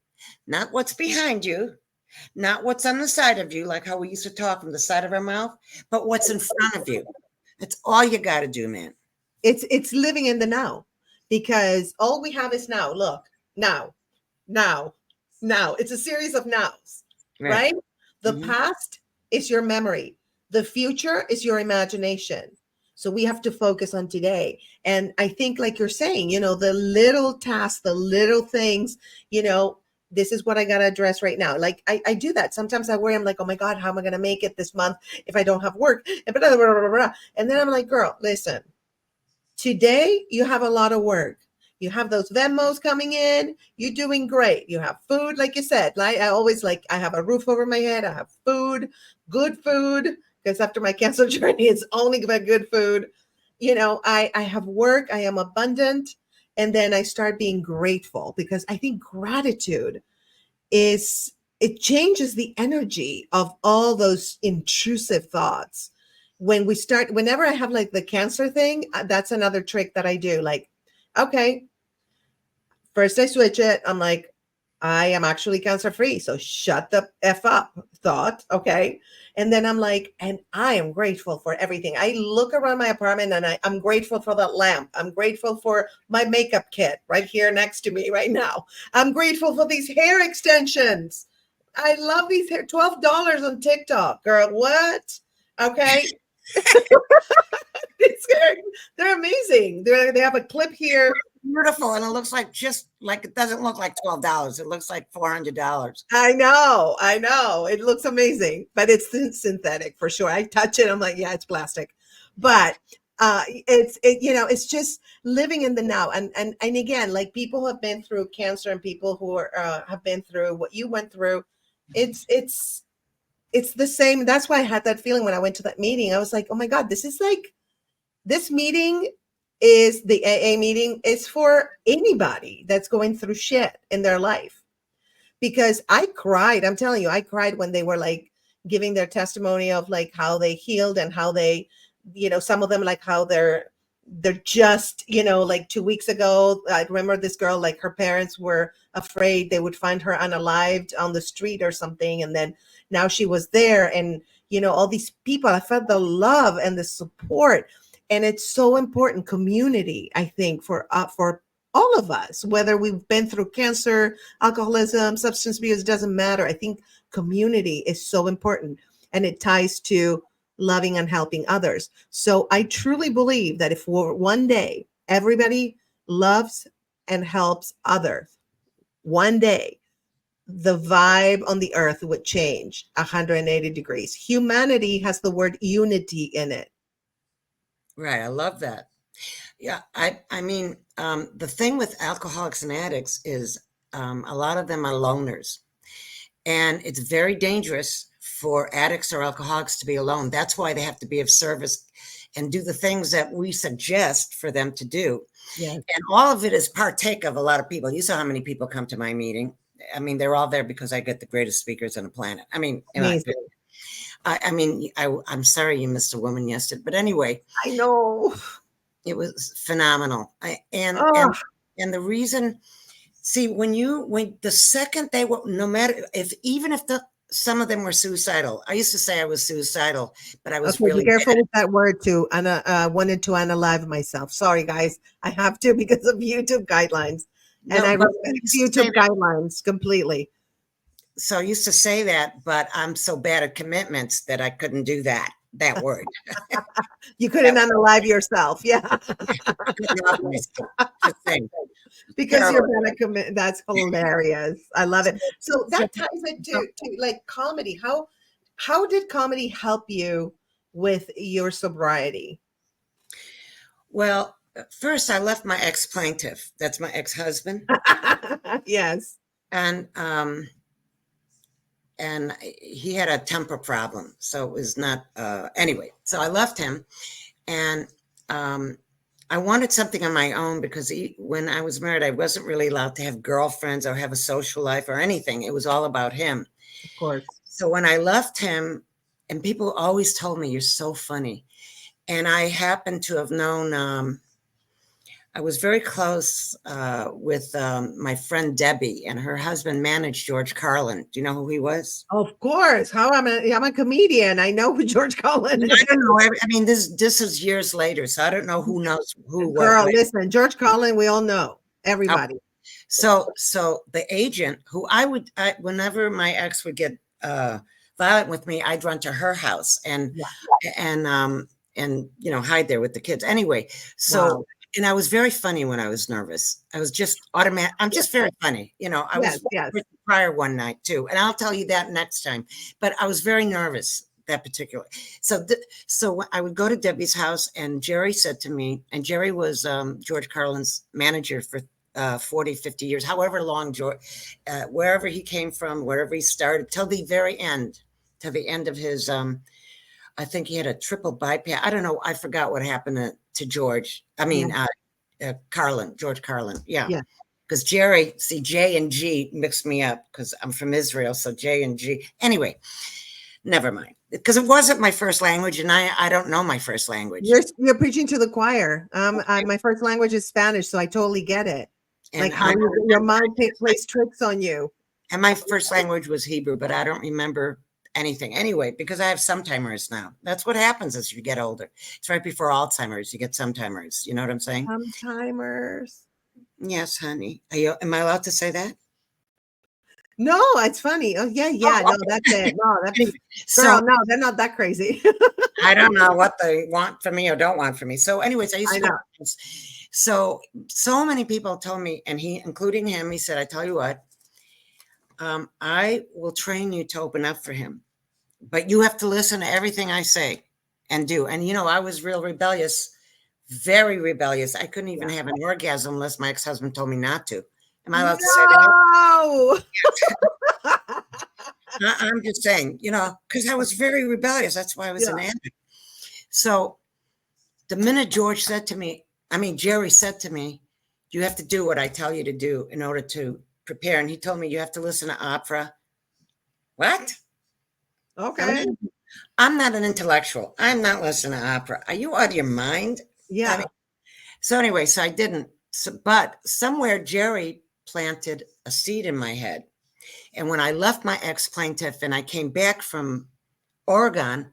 not what's behind you, not what's on the side of you, like how we used to talk from the side of our mouth, but what's in front of you. That's all you got to do, man. It's living in the now, because all we have is now. Look, now. It's a series of nows, right? The past is your memory. The future is your imagination. So we have to focus on today. And I think, like you're saying, the little tasks, the little things, this is what I got to address right now. Like I do that. Sometimes I worry. I'm like, oh my God, how am I going to make it this month if I don't have work? And then I'm like, girl, listen, today you have a lot of work. You have those Venmos coming in. You're doing great. You have food, like you said. Like I always I have a roof over my head. I have food, good food. Because after my cancer journey, it's only about good food. I have work, I am abundant. And then I start being grateful, because I think gratitude it changes the energy of all those intrusive thoughts. Whenever I have like the cancer thing, that's another trick that I do. Like, okay, first I switch it. I'm like, I am actually cancer free. So shut the F up, thought. Okay. And then I'm like, and I am grateful for everything. I look around my apartment and I'm grateful for that lamp. I'm grateful for my makeup kit right here next to me right now. I'm grateful for these hair extensions. I love these hair. $12 on TikTok, girl. What? Okay. It's, they're amazing. They have a clip here. Beautiful, and it looks like just like it doesn't look like $12. It looks like $400. I know, I know. It looks amazing, but it's synthetic for sure. I touch it, I'm like, yeah, it's plastic. But it's just living in the now. And again, like people who have been through cancer and people who are have been through what you went through, it's the same. That's why I had that feeling when I went to that meeting. I was like, oh my God, this is like this meeting is the AA meeting is for anybody that's going through shit in their life. Because I cried. I'm telling you, I cried when they were like giving their testimony of like how they healed and how they, some of them like how they're just, like 2 weeks ago, I remember this girl, like her parents were afraid they would find her unalived on the street or something. And then now she was there and, all these people, I felt the love and the support. And it's so important, community, I think, for all of us, whether we've been through cancer, alcoholism, substance abuse, doesn't matter. I think community is so important and it ties to loving and helping others. So I truly believe that if one day everybody loves and helps others, one day the vibe on the earth would change 180 degrees. Humanity has the word unity in it. Right. I love that. Yeah. I mean, the thing with alcoholics and addicts is a lot of them are loners. And it's very dangerous for addicts or alcoholics to be alone. That's why they have to be of service and do the things that we suggest for them to do. Yes. And all of it is partake of a lot of people. You saw how many people come to my meeting. I mean, they're all there because I get the greatest speakers on the planet. I mean, I'm sorry you missed a woman yesterday, but anyway, I know it was phenomenal. And the reason, see, when the second they were, no matter even if some of them were suicidal. I used to say I was suicidal, but I was really be careful with that word too. And wanted to unalive myself. Sorry, guys, I have to because of YouTube guidelines, and I respect YouTube guidelines completely. So I used to say that, but I'm so bad at commitments that I couldn't do that word. You couldn't unalive yourself. Yeah. Because you're bad at commit. That's hilarious. I love it. So that ties it to like comedy. How did comedy help you with your sobriety? Well, first I left my ex-plaintiff. That's my ex-husband. Yes. And he had a temper problem. So it was not, anyway, so I left him and I wanted something on my own because when I was married, I wasn't really allowed to have girlfriends or have a social life or anything. It was all about him. Of course. So when I left him, and people always told me, you're so funny. And I happened to have known, I was very close with my friend Debbie, and her husband managed George Carlin. Do you know who he was? Of course. I'm a comedian. I know who George Carlin is. I don't know. I mean, this is years later, so I don't know who knows who. Girl, listen, George Carlin, we all know. Everybody. Okay. So the agent who whenever my ex would get violent with me, I'd run to her house and hide there with the kids. Anyway, so. Wow. And I was very funny when I was nervous. I was just automatic. I'm just very funny. I was prior one night too. And I'll tell you that next time. But I was very nervous that particular. So I would go to Debbie's house and Jerry said to me, and Jerry was George Carlin's manager for 40, 50 years, however long, wherever he came from, wherever he started, till the very end, to the end of his, I think he had a triple bypass. I don't know. I forgot what happened to George. I mean, Carlin, George Carlin. Yeah. Because Jerry, see, J and G mixed me up because I'm from Israel. So J and G. Anyway, never mind. Because it wasn't my first language and I don't know my first language. You're preaching to the choir. My first language is Spanish, so I totally get it. And Like how your mind plays tricks on you. and my first language was Hebrew, but I don't remember anything anyway because I have Sometimers now. That's what happens as you get older. It's right before Alzheimer's. You get Sometimers. You know what I'm saying? Sometimers. Yes, honey. Am I allowed to say that? No, it's funny. Oh yeah, yeah. Oh, No, that's it. No, that's so girl. No, they're not that crazy. I don't know what they want from me or don't want from me. So, anyways, I used I to go. know. So many people told me, and including him, he said, "I tell you what, I will train you to open up for him, but you have to listen to everything I say and do." And I was real rebellious, very rebellious. I couldn't even have an orgasm unless my ex-husband told me not to. Am I allowed to say that? No. I'm just saying, because I was very rebellious. That's why I was an addict. So the minute Jerry said to me, you have to do what I tell you to do in order to prepare. And he told me you have to listen to opera. What? Okay. I'm not an intellectual. I'm not listening to opera. Are you out of your mind? Yeah. So anyway, so I didn't. But somewhere Jerry planted a seed in my head. And when I left my ex-plaintiff and I came back from Oregon,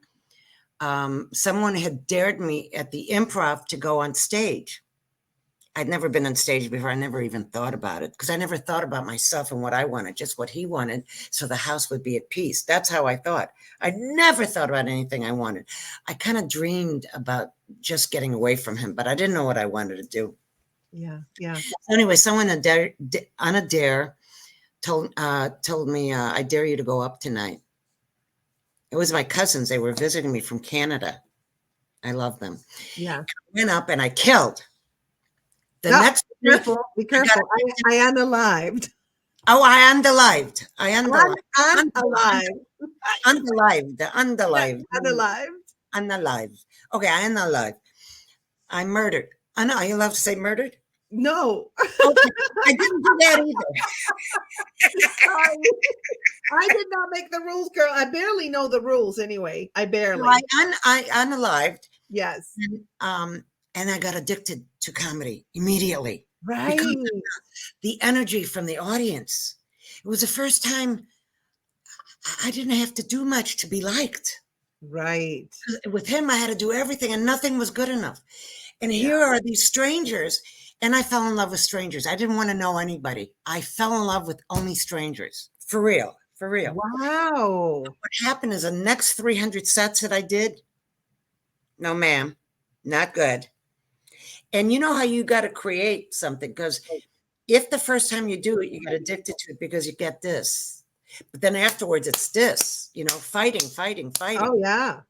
someone had dared me at the Improv to go on stage. I'd never been on stage before. I never even thought about it because I never thought about myself and what I wanted, just what he wanted, so the house would be at peace. That's how I thought. I never thought about anything I wanted. I kind of dreamed about just getting away from him, but I didn't know what I wanted to do. Yeah, yeah. So anyway, someone on a dare told me, "I dare you to go up tonight." It was my cousins. They were visiting me from Canada. I love them. Yeah. I went up and I killed. The No, next be careful. Be careful. I unalived. Oh, I unalived. Unalived. Unalived. Okay, I unalived. I murdered. I know. Are you allowed to say murdered? No. Okay. I didn't do that either. Sorry. I did not make the rules, girl. I barely know the rules anyway. I barely. So I unalived. Yes. And I got addicted to comedy immediately. Right. Because of the energy from the audience. It was the first time I didn't have to do much to be liked. Right. With him, I had to do everything and nothing was good enough. And here are these strangers. And I fell in love with strangers. I didn't want to know anybody. I fell in love with only strangers. For real. For real. Wow. What happened is the next 300 sets that I did, no, ma'am, not good. And you know how you got to create something, because if the first time you do it, you get addicted to it because you get this. But then afterwards, it's this, fighting. Oh, yeah.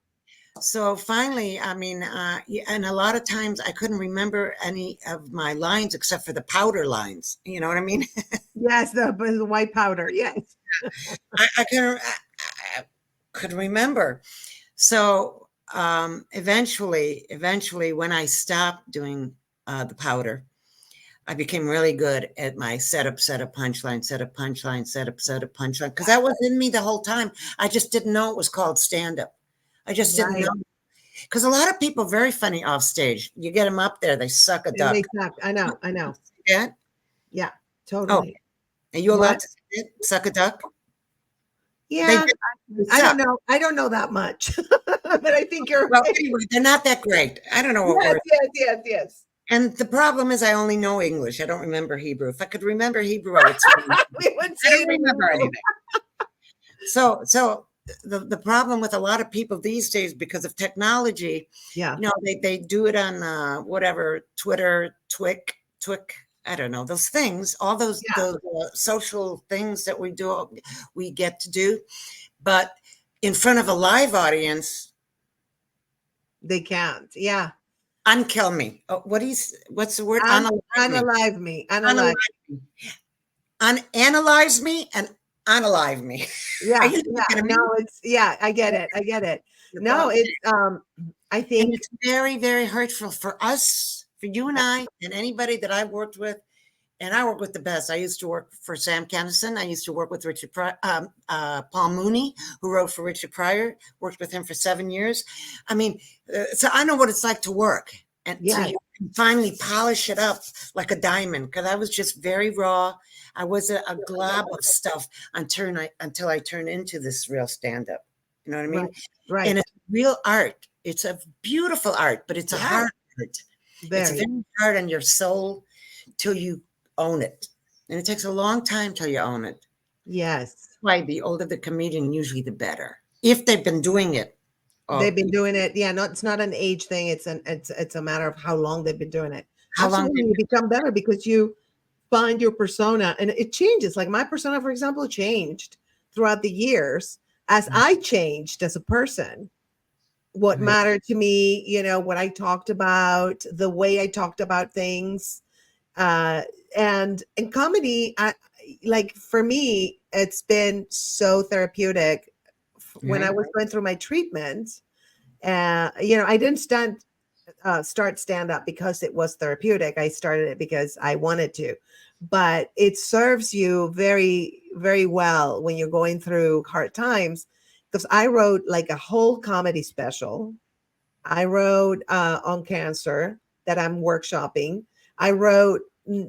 So finally, and a lot of times I couldn't remember any of my lines except for the powder lines. You know what I mean? Yes, the white powder. Yes. I could remember. So eventually, when I stopped doing the powder, I became really good at my set up, punchline, set up, punchline, because that was in me the whole time. I just didn't know it was called stand-up. I just didn't know. Because a lot of people are very funny off stage. You get them up there, they suck a duck. They suck. I know. Yeah? Yeah, totally. Oh, are you allowed to suck a duck? Yeah, I don't know that much, but I think you're right. Anyway, they're not that great. I don't know what Yes. And the problem is I only know English. I don't remember Hebrew. If I could remember Hebrew, I would say I don't remember anything. So the problem with a lot of people these days, because of technology, they do it on whatever, Twitter, Twik, I don't know, those things, all those social things that we get to do. But in front of a live audience, they can't. Yeah. Unkill me. Oh, what's the word? Unalive me. Unalive me. Analyze me and unalive me. Yeah. No, it's I get it. No, it's I think it's very, very hurtful for us, for you and I, and anybody that I've worked with. And I work with the best. I used to work for Sam Kinison. I used to work with Richard Paul Mooney, who wrote for Richard Pryor. Worked with him for 7 years. I mean, so I know what it's like to work and and finally polish it up like a diamond, because I was just very raw. I was a glob of stuff until I turned into this real stand-up. You know what I Right. mean? And Right. it's real art. It's a beautiful art, but it's a Yeah. hard art. It's Very. very hard on your soul till you own it. And it takes a long time till you own it. Yes. Why the older the comedian, usually the better. If they've been doing it. They've Oh, been doing it. Yeah, no, it's not an age thing. It's a matter of how long they've been doing it. how long Absolutely, did you become better because you find your persona and it changes. Like my persona, for example, changed throughout the years as I changed as a person. What right. mattered to me, what I talked about, the way I talked about things. Uh, and in comedy, like for me, it's been so therapeutic. When I Right. was going through my treatment, I didn't start stand up because it was therapeutic. I started it because I wanted to, but it serves you very, very well when you're going through hard times. Because I wrote like a whole comedy special. I wrote on cancer that I'm workshopping. I wrote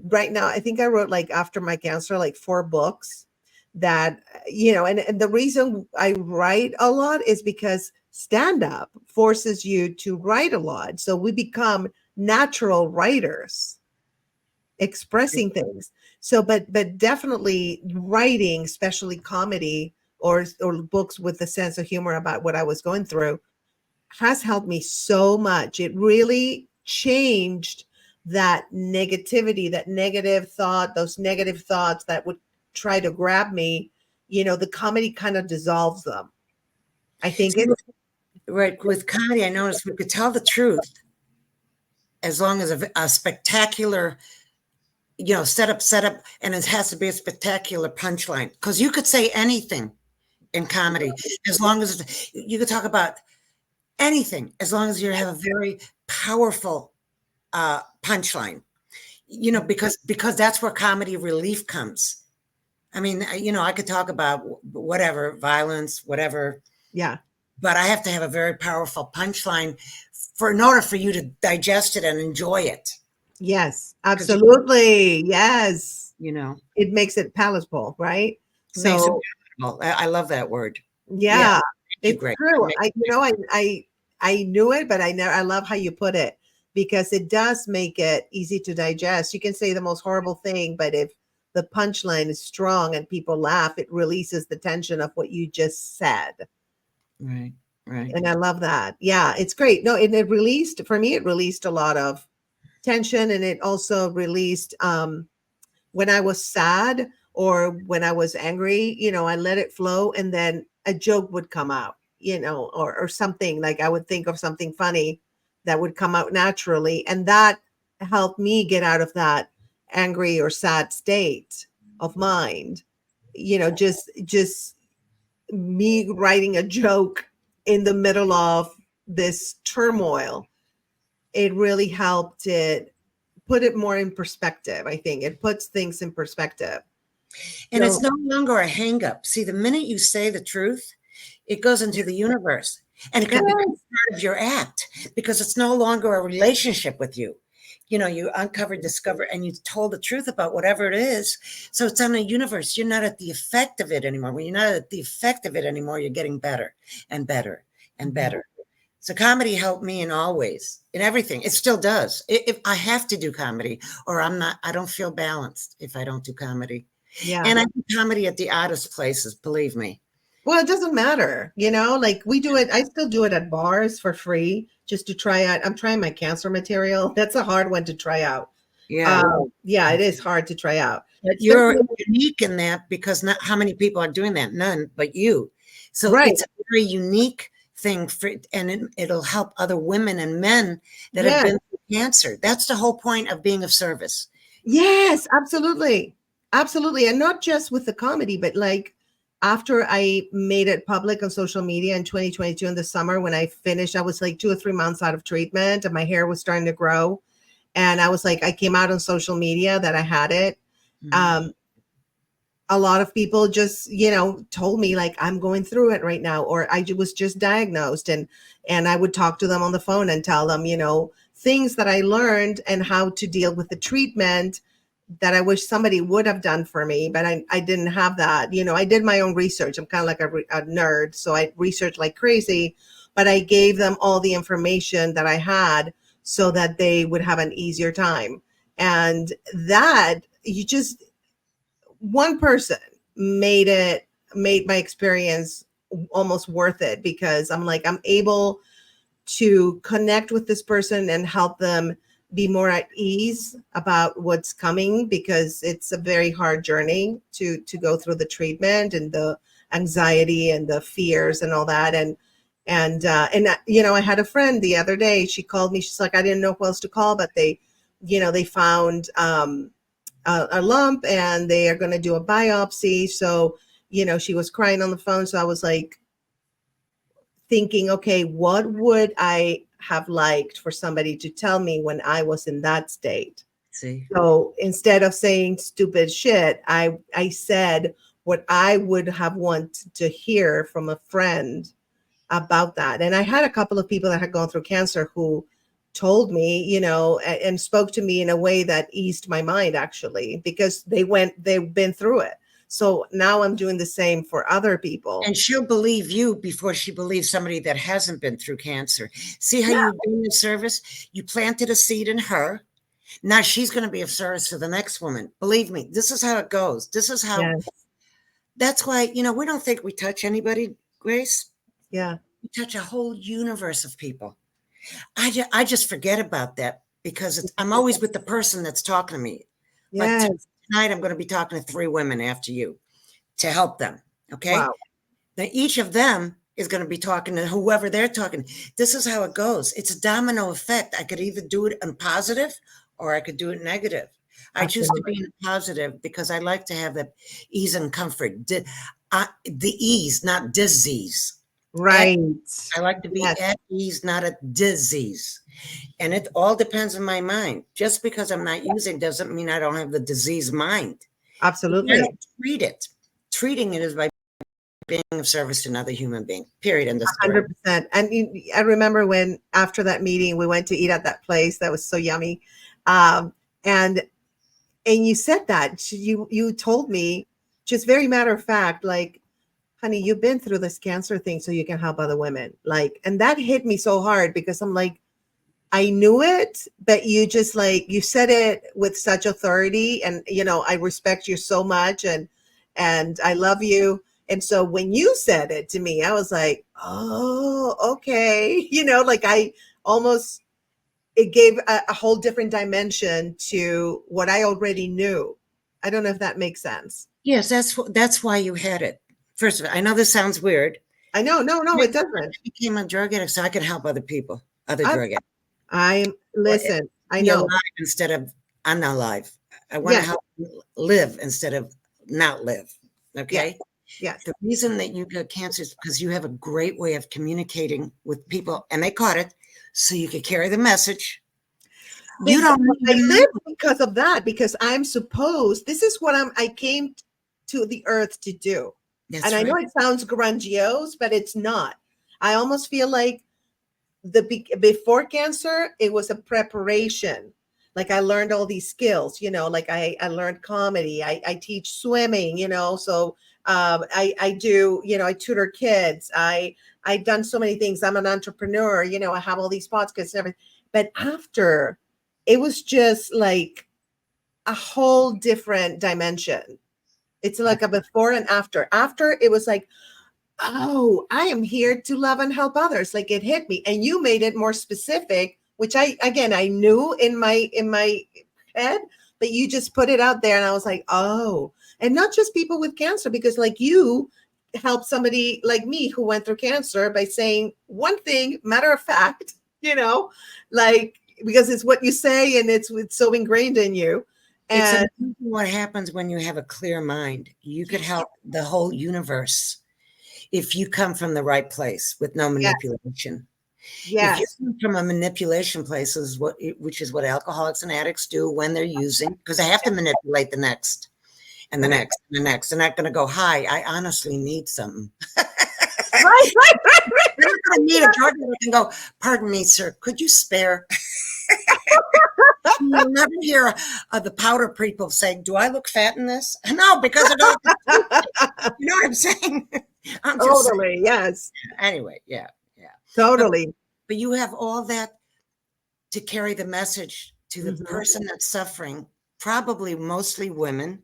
right now, I think I wrote like after my cancer, like 4 books that, and the reason I write a lot is because stand up forces you to write a lot. So we become natural writers expressing things. So, but definitely writing, especially comedy or books with a sense of humor about what I was going through has helped me so much. It really changed that negativity, that negative thought, those negative thoughts that would try to grab me. The comedy kind of dissolves them. I think See, it. right. With comedy, I noticed we could tell the truth as long as a spectacular, setup, and it has to be a spectacular punchline. Because you could say anything in comedy as long as you could talk about anything as long as you have a very powerful punchline. Because that's where comedy relief comes. I mean, I could talk about whatever violence, whatever, Yeah. but I have to have a very powerful punchline in order for you to digest it and enjoy it. Yes. Because Absolutely. Yes. you know, It makes it palatable, right? it makes it So palatable. I love that word. Yeah, yeah, thank you, it's Greg. true. I knew it, but I love how you put it because it does make it easy to digest. You can say the most horrible thing, but if the punchline is strong and people laugh, it releases the tension of what you just said. Right, right. And I love that. Yeah, it's great. No, and it released for me, it released a lot of tension, and it also released when I was sad or when I was angry, I let it flow and then a joke would come out, or something like I would think of something funny that would come out naturally. And that helped me get out of that angry or sad state of mind. Just me writing a joke in the middle of this turmoil. It really helped it put it more in perspective. I think it puts things in perspective. And it's So no longer a hang up. See, the minute you say the truth, it goes into the universe and it can become yes, part of your act because it's no longer a relationship with you. You uncovered, discovered, and you told the truth about whatever it is. So it's on the universe. You're not at the effect of it anymore. When you're not at the effect of it anymore, you're getting better and better and better. So comedy helped me in all ways, in everything. It still does. If I have to do comedy, or I don't feel balanced if I don't do comedy. yeah. And I do comedy at the oddest places, believe me. Well, it doesn't matter, like we do it. I still do it at bars for free just to try out. I'm trying my cancer material. That's a hard one to try out. Yeah. Yeah, it is hard to try out. But you're Especially, unique in that because not how many people are doing that? None but you. So right. it's a very unique thing and it'll help other women and men that have Yes. been through cancer. That's the whole point of being of service. Yes, absolutely. Absolutely. And not just with the comedy, but like after I made it public on social media in 2022 in the summer when I finished, I was like 2 or 3 months out of treatment and my hair was starting to grow. And I was like, I came out on social media that I had it. Mhm. Um, a lot of people just, told me like I'm going through it right now, or was just diagnosed, and I would talk to them on the phone and tell them, things that I learned and how to deal with the treatment that I wish somebody would have done for me, but I didn't have that. I did my own research. I'm kind of like a nerd, so I researched like crazy, but I gave them all the information that I had so that they would have an easier time. And that you just one person made my experience almost worth it, because I'm like, I'm able to connect with this person and help them be more at ease about what's coming, because it's a very hard journey to go through the treatment and the anxiety and the fears and all that. And I had a friend the other day. She called me. She's like, I didn't know who else to call, but they found a lump and they are going to do a biopsy. So she was crying on the phone. So I was like thinking, okay, what would I have liked for somebody to tell me when I was in that state? See, So instead of saying stupid shit, I said what I would have wanted to hear from a friend about that. And I had a couple of people that had gone through cancer who told me, and spoke to me in a way that eased my mind, actually, because they've been through it. So now I'm doing the same for other people. and she'll believe you before she believes somebody that hasn't been through cancer. See how Yeah. you've been of service? You planted a seed in her. Now she's going to be of service to the next woman. Believe me, this is how it goes. This is how. Yes. That's why, we don't think we touch anybody, Grace. Yeah. We touch a whole universe of people. I just forget about that because I'm always with the person that's talking to me. Like Yes. tonight, I'm going to be talking to 3 women after you to help them. Okay. Wow. Now, each of them is going to be talking to whoever they're talking. This is how it goes. It's a domino effect. I could either do it in positive or I could do it negative. I choose to be in positive because I like to have that ease and comfort. The ease, not disease. Right. I like to be at ease, not a disease. And it all depends on my mind. Just because I'm not using doesn't mean I don't have the disease mind. Absolutely. I don't treat it. Treating it is by being of service to another human being, period. In this 100%. And I remember when after that meeting, we went to eat at that place that was so yummy. And you said that you told me just very matter of fact, like, honey, you've been through this cancer thing so you can help other women. Like, and that hit me so hard because I'm like, I knew it, but you just like, you said it with such authority, and, I respect you so much, and I love you. And so when you said it to me, I was like, oh, okay. Like I almost, it gave a whole different dimension to what I already knew. I don't know if that makes sense. Yes, that's why you had it. First of all, I know this sounds weird. I know. No, it doesn't. I became a drug addict so I can help other people, other drug addicts. Listen, I Be know. alive instead of unalive. I want to help live instead of not live. Okay. Yes. The reason that you got cancer is because you have a great way of communicating with people, and they caught it, so you could carry the message. You don't. I live because of that, because I'm supposed. This is what I came to the earth to do. That's and I know it sounds grandiose, but it's not. I almost feel like before cancer, it was a preparation. Like I learned all these skills, like I learned comedy. I teach swimming, so I do, I tutor kids. I've done so many things. I'm an entrepreneur, I have all these podcasts and everything. But after, it was just like a whole different dimension. It's like a before and after. After, it was like, oh, I am here to love and help others. Like it hit me, and you made it more specific, which I knew in my head, but you just put it out there, and I was like, oh, and not just people with cancer, because like you helped somebody like me who went through cancer by saying one thing, matter of fact, like, because it's what you say and it's so ingrained in you. And it's what happens when you have a clear mind. You could help the whole universe if you come from the right place with no manipulation. Yes. If you come from a manipulation place, which is what alcoholics and addicts do when they're using, because they have to manipulate the next and the next and the next. They're not going to go, hi, I honestly need something. Right. They're not going to need a drug addict and go, pardon me, sir, could you spare? You'll never hear the powder people saying, "Do I look fat in this?" No, because I don't. You know what I'm saying? I'm just saying. Totally. Yes. Anyway, yeah, yeah. But Totally. but you have all that to carry the message to the Mhm. person that's suffering, probably mostly women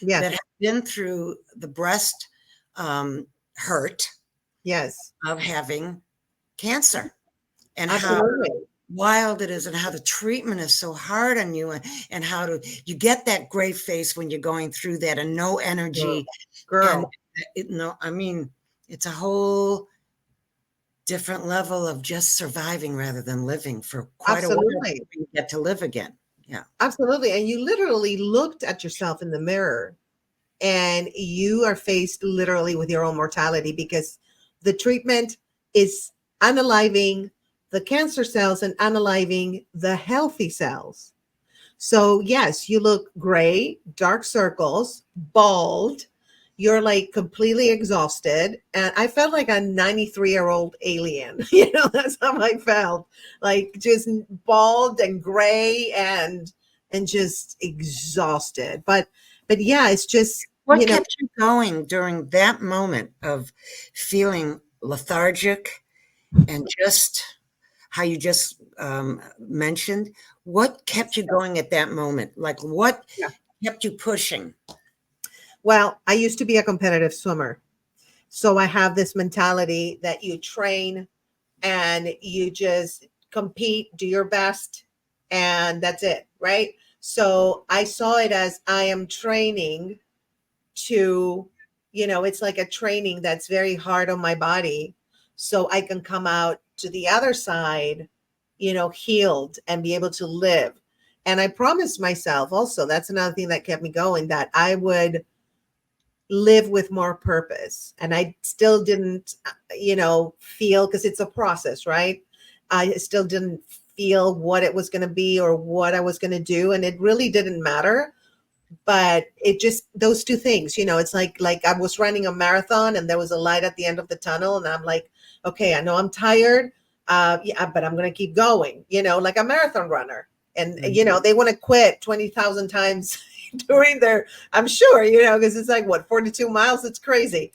that Yes. have been through the breast hurt Yes. of having cancer, and how Absolutely. wild it is, and how the treatment is so hard on you, and how to you get that gray face when you're going through that, and no Girl. energy. And Girl. no, I mean, it's a whole different level of just surviving rather than living for quite a while Absolutely. before you get to live again. Yeah. Absolutely. And you literally looked at yourself in the mirror and you are faced literally with your own mortality because the treatment is unaliving the cancer cells and unaliving the healthy cells. So, yes, you look gray, dark circles, bald. You're like completely exhausted. And I felt like a 93-year-old alien. That's how I felt. Like just bald and gray and just exhausted. But yeah, it's just, What kept you going during that moment of feeling lethargic, and just how you just mentioned? What kept you going at that moment? Like, what yeah. kept you pushing? Well, I used to be a competitive swimmer. So I have this mentality that you train and you just compete, do your best, and that's it, right? So I saw it as I am training to, it's like a training that's very hard on my body so I can come out to the other side, healed and be able to live. And I promised myself also, that's another thing that kept me going, that I would live with more purpose. And I still didn't, feel, because it's a process, right? I still didn't feel what it was going to be or what I was going to do. And it really didn't matter. But it just, those two things, it's like I was running a marathon and there was a light at the end of the tunnel. And I'm like, okay, I know I'm tired. Yeah, but I'm going to keep going, like a marathon runner. And, they want to quit 20,000 times during their, I'm sure, because it's like what, 42 miles? It's crazy.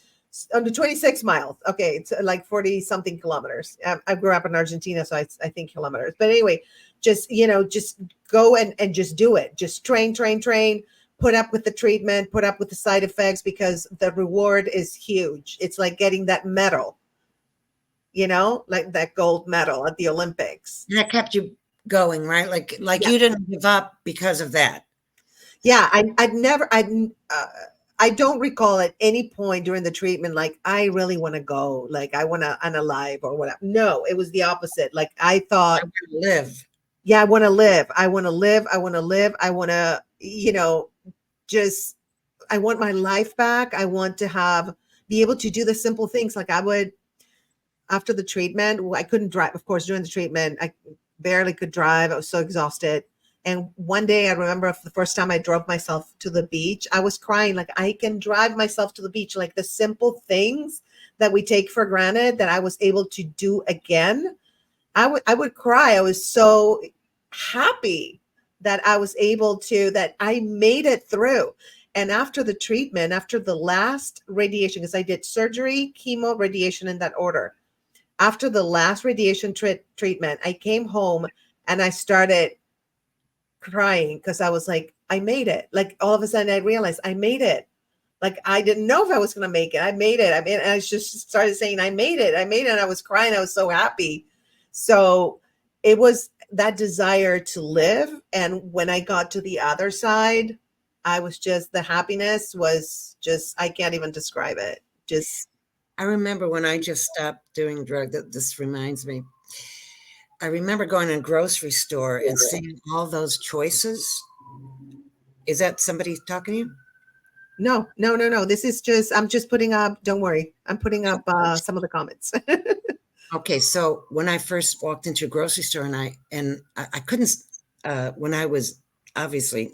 Under 26 miles. Okay. It's like 40 something kilometers. I grew up in Argentina, so I think kilometers. But anyway, just go and just do it. Just train, put up with the treatment, put up with the side effects, because the reward is huge. It's like getting that medal, like that gold medal at the Olympics. And that kept you going, right? Like Yeah. you didn't give up because of that. Yeah. I don't recall at any point during the treatment, like, I really want to go, like, I want to unalive or whatever. No, it was the opposite. Like, I thought, I want to live. yeah, I want to live. I want to live. I want to live. I want to, just, I want my life back. I want to be able to do the simple things. Like I would, after the treatment, I couldn't drive. Of course, during the treatment, I barely could drive. I was so exhausted. And one day I remember the first time I drove myself to the beach, I was crying. Like, I can drive myself to the beach. Like the simple things that we take for granted that I was able to do again. I would cry. I was so happy that I was able to, that I made it through. And after the treatment, after the last radiation, because I did surgery, chemo, radiation in that order. After the last radiation treatment, I came home and I started crying because I was like, I made it. Like all of a sudden I realized I made it. Like I didn't know if I was going to make it. I made it. I mean, I just started saying, I made it. I made it. And I was crying. I was so happy. So it was that desire to live. And when I got to the other side, I was just, the happiness was just, I can't even describe it. Just, I remember when I just stopped doing drugs. This reminds me. I remember going to a grocery store and seeing all those choices. Is that somebody talking to you? no. This is just, I'm just putting up, don't worry. I'm putting up some of the comments. Okay, so when I first walked into a grocery store and I couldn't, when I was obviously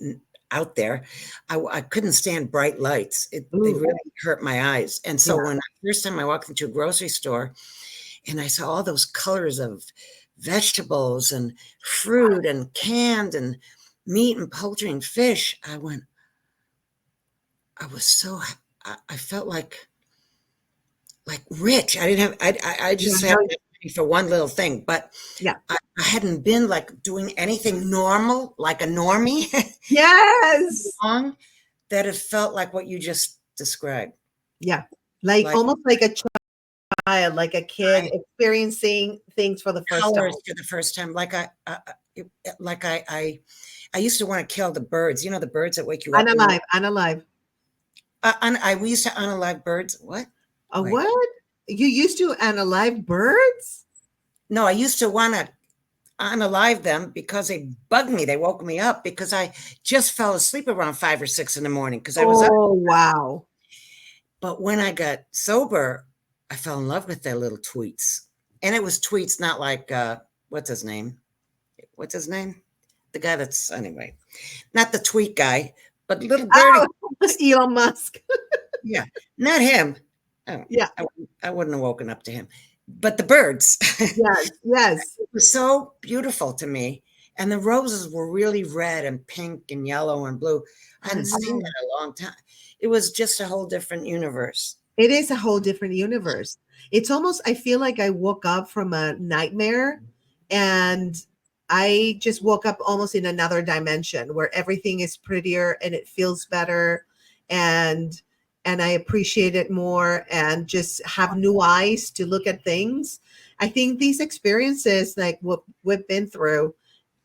out there, I couldn't stand bright lights. They Ooh, really hurt my eyes. And so yeah. when first time I walked into a grocery store and I saw all those colors of vegetables and fruit and canned, and meat and poultry and fish, I was so, I felt like rich. I didn't have, I Yeah, just had no, money for one little thing, but yeah. I hadn't been like doing anything normal, like a normie, Yes. long, that it felt like what you just described. Yeah. Like Like almost like a child, like a kid I, experiencing things for the first time. colors for the first time. Like I used to want to kill the birds. You know, the birds that wake you up in the Unalive, unalive. we used to unalive birds. What? A Wait. what? You used to unalive birds? No, I used to want to unalive them because they bugged me. They woke me up because I just fell asleep around 5 or 6 in the morning because I was up. Oh, wow. But when I got sober, I fell in love with their little tweets. And it was tweets, not like, what's his name? What's his name? The guy that's, anyway, not the tweet guy, but little birdie. Oh, Elon Musk. Yeah, not him. Oh, Yeah. I wouldn't have woken up to him, but the birds. Yes. Yes. It was so beautiful to me. And the roses were really red and pink and yellow and blue. I hadn't seen Wow. that in a long time. It was just a whole different universe. It is a whole different universe. It's almost, I feel like I woke up from a nightmare and I just woke up almost in another dimension where everything is prettier and it feels better and and I appreciate it more and just have new eyes to look at things. I think these experiences like what we've been through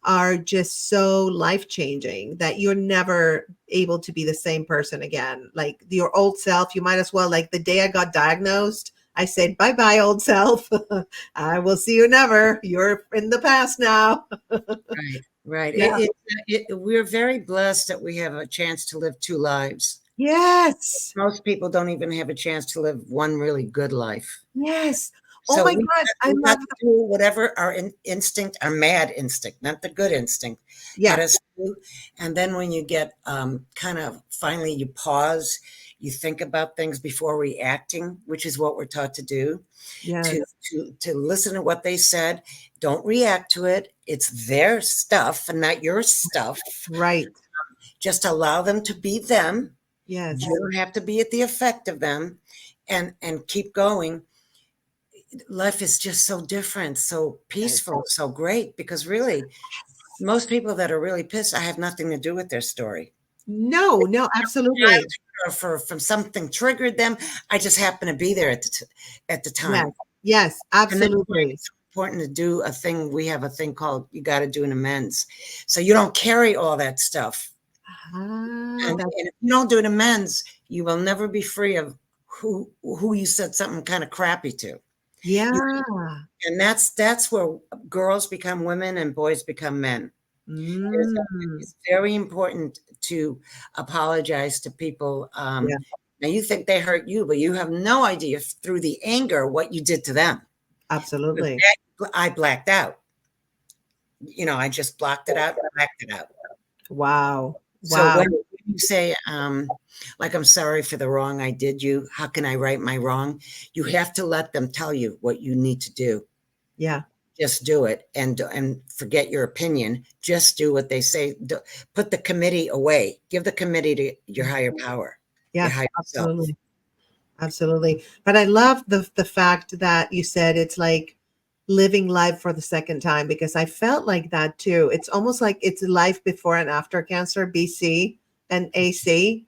are just so life changing that you're never able to be the same person again. Like your old self, you might as well, like the day I got diagnosed, I said, bye bye, old self. I will see you never. You're in the past now. Right, right. Yeah. We're very blessed that we have a chance to live two lives. Yes. Most people don't even have a chance to live one really good life. Yes. Oh So my God. I we love got to do whatever our instinct, our mad instinct, not the good instinct, had Yeah. us do. And then when you get kind of finally you pause, you think about things before reacting, which is what we're taught to do, to Yes. to listen to what they said. Don't react to it. It's their stuff and not your stuff. Right. Just allow them to be them. Yes. You don't have to be at the effect of them, and keep going. Life is just so different, so Yes. peaceful, so great, because really, most people that are really pissed, I have nothing to do with their story. No, no, absolutely. Or from something triggered them. I just happen to be there at the Yes. time. Yes, And that's why absolutely. it's important to do a thing. We have a thing called you got to do an amends. So you don't carry all that stuff. Ah, And if you don't do an amends, you will never be free of who you said something kind of crappy to. You yeah. And that's where girls become women and boys become men. Mm, It's very important to apologize to people. yeah, Now you think they hurt you, but you have no idea through the anger what you did to them. absolutely. I blacked out. I just blocked it out, blacked it out. Wow. So Wow. when you say, like, I'm sorry for the wrong I did you, how can I right my wrong? You have to let them tell you what you need to do. Yeah. Just do it and forget your opinion. Just do what they say. Put the committee away. Give the committee to your higher power, your Yeah, higher self. absolutely. Absolutely. But I love the fact that you said it's like living life for the second time because I felt like that too. It's almost like it's life before and after cancer, BC and AC.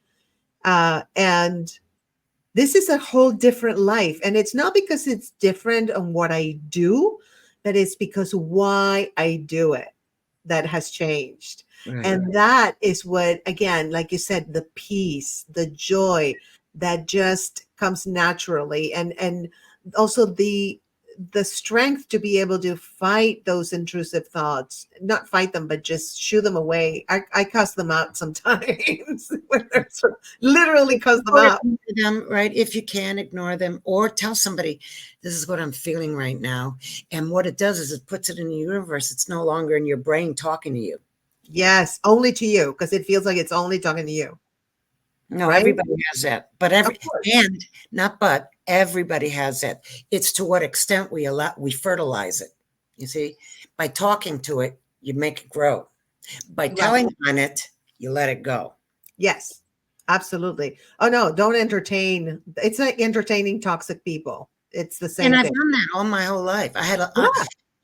And this is a whole different life. And it's not because it's different on what I do, but it's because why I do it that has changed. Right. And that is what, again, like you said, the peace, the joy that just comes naturally. And also the strength to be able to fight those intrusive thoughts, not fight them, but just shoo them away. I cuss them out sometimes. Literally cuss them Or out. ignore them, right? If you can, ignore them or tell somebody, this is what I'm feeling right now. And what it does is it puts it in the universe. It's no longer in your brain talking to you. Yes, only to you, because it feels like it's only talking to you, No, right? everybody has that. But Of course. everybody has that. It's to what extent we fertilize it. You see, by talking to it, you make it grow. By Right. telling on it, you let it go. Yes, absolutely. Oh no, don't entertain. It's like entertaining toxic people. It's the And same I've thing. done that all my whole life. Yeah.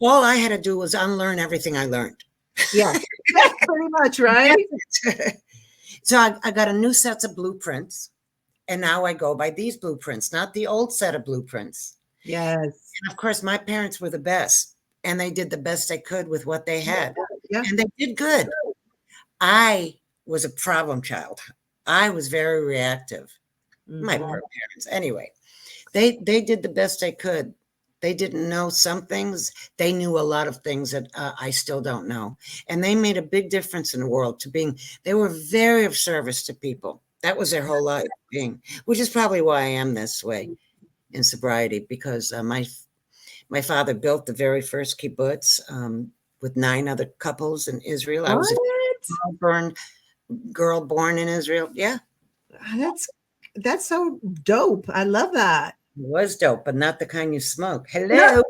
All I had to do was unlearn everything I learned. Yes. Yes, pretty much, right? So I got a new set of blueprints, and now I go by these blueprints, not the old set of blueprints. Yes. And of course, my parents were the best, and they did the best they could with what they had, Yeah. and they did good. I was a problem child. I was very reactive. My Mhm. poor parents. Anyway, they did the best they could. They didn't know some things. They knew a lot of things that I still don't know, and they made a big difference in the world. They were very of service to people. That was their whole life being, which is probably why I am this way in sobriety, because my father built the very first kibbutz with 9 other couples in Israel. I was a What? born girl born in Israel. Yeah, That's that's so dope. I love that. it was dope, but not the kind you smoke. Hello.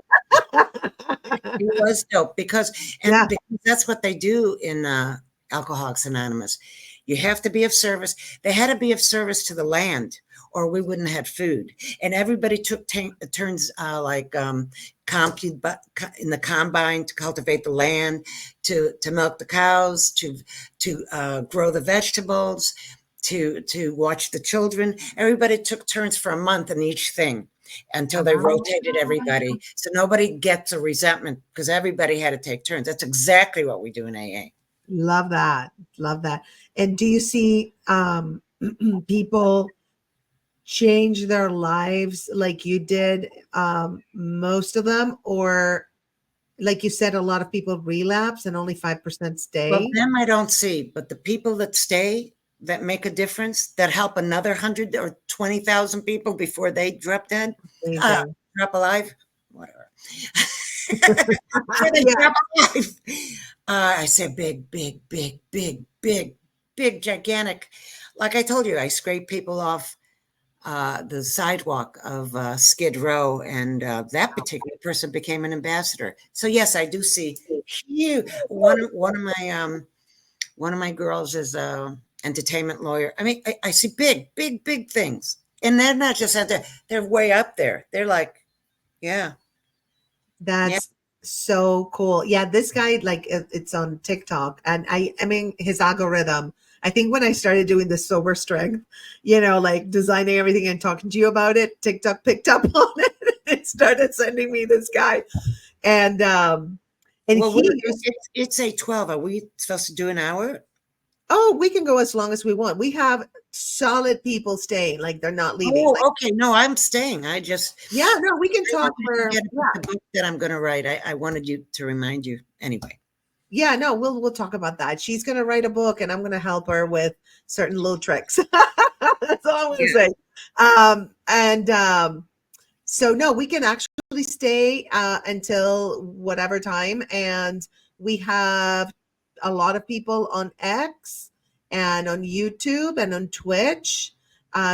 It was dope Yeah. because that's what they do in Alcoholics Anonymous. You have to be of service. They had to be of service to the land, or we wouldn't have food. And everybody took turns, in the combine to cultivate the land, to milk the cows, to grow the vegetables, to watch the children. Everybody took turns for a month in each thing until they rotated everybody. So nobody gets a resentment because everybody had to take turns. That's exactly what we do in AA. Love that. Love that. And do you see people change their lives like you did, most of them, or like you said, a lot of people relapse and only 5% Well, stay? them I don't see, but the people that stay, that make a difference, that help another 100 or 20,000 people before they drop dead, uh, Amazing. drop alive, whatever. Before they Yeah. drop alive. I say big, big, big, big, big, big, gigantic. Like I told you, I scrape people off the sidewalk of Skid Row, and that particular person became an ambassador. So yes, I do see huge. One of my girls is a entertainment lawyer. I mean, I see big, big, big things, and they're not just out there; they're way up there. They're like, yeah, yeah. That's so cool. Yeah, this guy, like, it's on TikTok, and I mean, his algorithm. I think when I started doing the sober strength, like designing everything and talking to you about it, TikTok picked up on it. It started sending me this guy, and Well, he used. it's a 12. Are we supposed to do an hour? Oh, we can go as long as we want. We have solid people staying, like they're not leaving. Oh, Like, okay. No, I'm staying. yeah, no, we can I talk want to for. forget Yeah. about the book that I'm going to write. I wanted you to remind you anyway. Yeah, no, we'll talk about that. She's gonna write a book, and I'm gonna help her with certain little tricks. That's all I'm gonna Yeah. say. And so no, we can actually stay until whatever time, and we have a lot of people on X and on YouTube and on Twitch.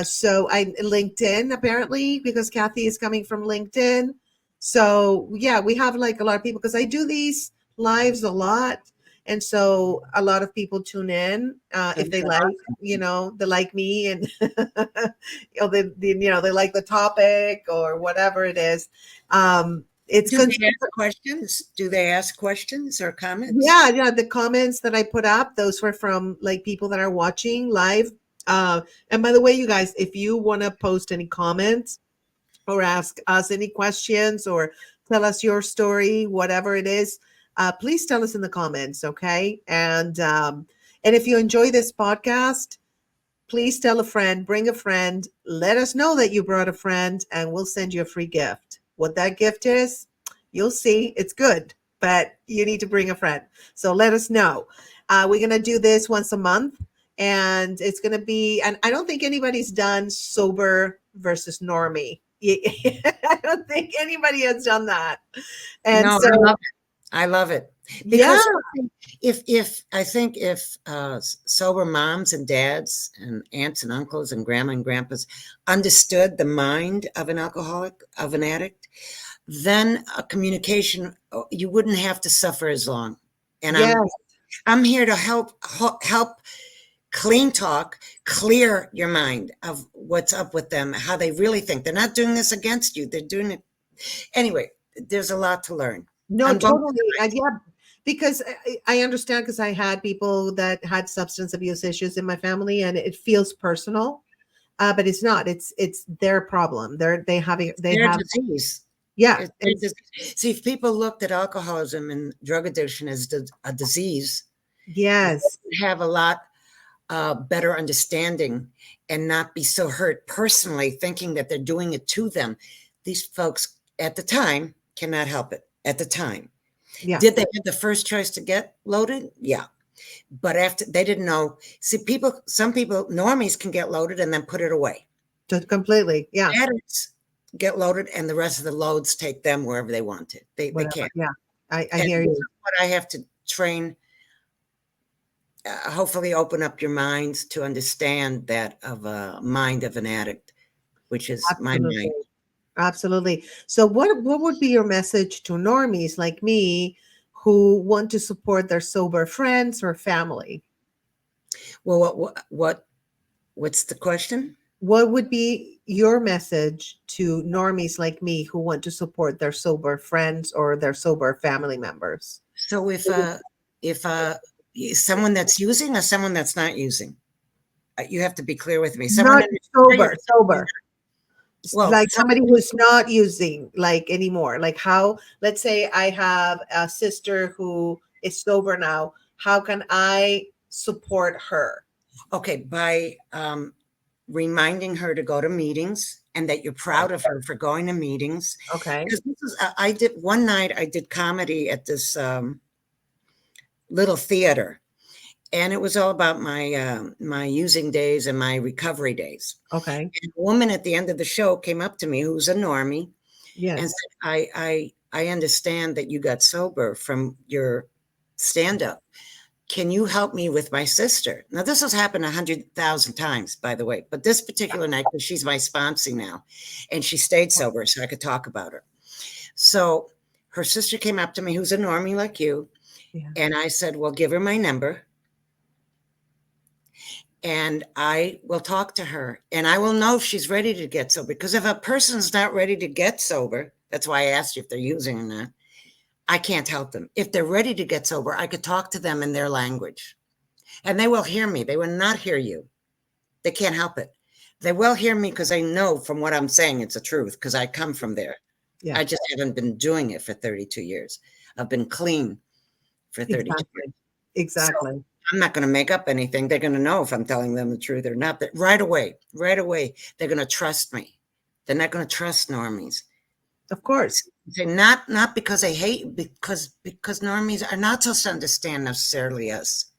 So I LinkedIn apparently because Kathy is coming from LinkedIn. So yeah, we have like a lot of people because I do these lives a lot, and so a lot of people tune in if they like, they like me, and they like the topic or whatever it is. It's Do good. they ask questions? Do they ask questions or comments? Yeah, the comments that I put up, those were from like people that are watching live. And by the way, you guys, if you want to post any comments or ask us any questions or tell us your story, whatever it is, please tell us in the comments, okay? And if you enjoy this podcast, please tell a friend, bring a friend, let us know that you brought a friend, and we'll send you a free gift. What that gift is, you'll see. It's good, but you need to bring a friend. So let us know. We're going to do this once a month, and it's going to be, and I don't think anybody's done sober versus normie. I don't think anybody has done that. And No, so, I love it. I love it yeah, because if sober moms and dads and aunts and uncles and grandma and grandpas understood the mind of an alcoholic, of an addict, then a communication, you wouldn't have to suffer as long. And yes, I'm here to help clean talk, clear your mind of what's up with them, how they really think. They're not doing this against you. They're doing it anyway. There's a lot to learn No, on both totally. sides. Yeah, because I understand because I had people that had substance abuse issues in my family, and it feels personal, but it's not. It's their problem. They Their have disease. yeah. It's their disease. See, if people looked at alcoholism and drug addiction as a disease, Yes, have a lot better understanding and not be so hurt personally, thinking that they're doing it to them. These folks at the time cannot help it. At the time, yeah, did they have the first choice to get loaded? Yeah, but after they didn't know. See, some people, normies can get loaded and then put it away. just completely. Yeah, Addicts get loaded and the rest of the loads take them wherever they want it. They whatever. can't. Yeah, I And hear this is you. what I have to train, hopefully open up your minds to understand that of a mind of an addict, which is my Absolutely, mind. absolutely. So, what would be your message to normies like me who want to support their sober friends or family? Well, what's the question? What would be your message to normies like me who want to support their sober friends or their sober family members? So if someone that's using or someone that's not using, you have to be clear with me. Someone Not that sober, sober. well, Like somebody who's not using like anymore. Like how, let's say I have a sister who is sober now. How can I support her? okay, by reminding her to go to meetings and that you're proud of her for going to meetings. Okay. Because this is, I did one night, I did comedy at this little theater, and it was all about my using days and my recovery days. Okay. And a woman at the end of the show came up to me who's a normie and Yes. said, I understand that you got sober from your stand up. Can you help me with my sister? Now, this has happened 100,000 times, by the way, but this particular night, because she's my sponsee now, and she stayed sober, so I could talk about her. So her sister came up to me, who's a normie like you, Yeah. and I said, well, give her my number, and I will talk to her, and I will know if she's ready to get sober. Because if a person's not ready to get sober, that's why I asked you if they're using or not, I can't help them. If they're ready to get sober, I could talk to them in their language. And they will hear me. They will not hear you. They can't help it. They will hear me because I know from what I'm saying it's the truth because I come from there. Yeah. I just haven't been doing it for 32 years. I've been clean for 32 years. Exactly. So Exactly. I'm not going to make up anything. They're going to know if I'm telling them the truth or not. But right away, they're going to trust me. They're not going to trust normies. Of course. Say not because I hate, because normies are not supposed to understand necessarily us.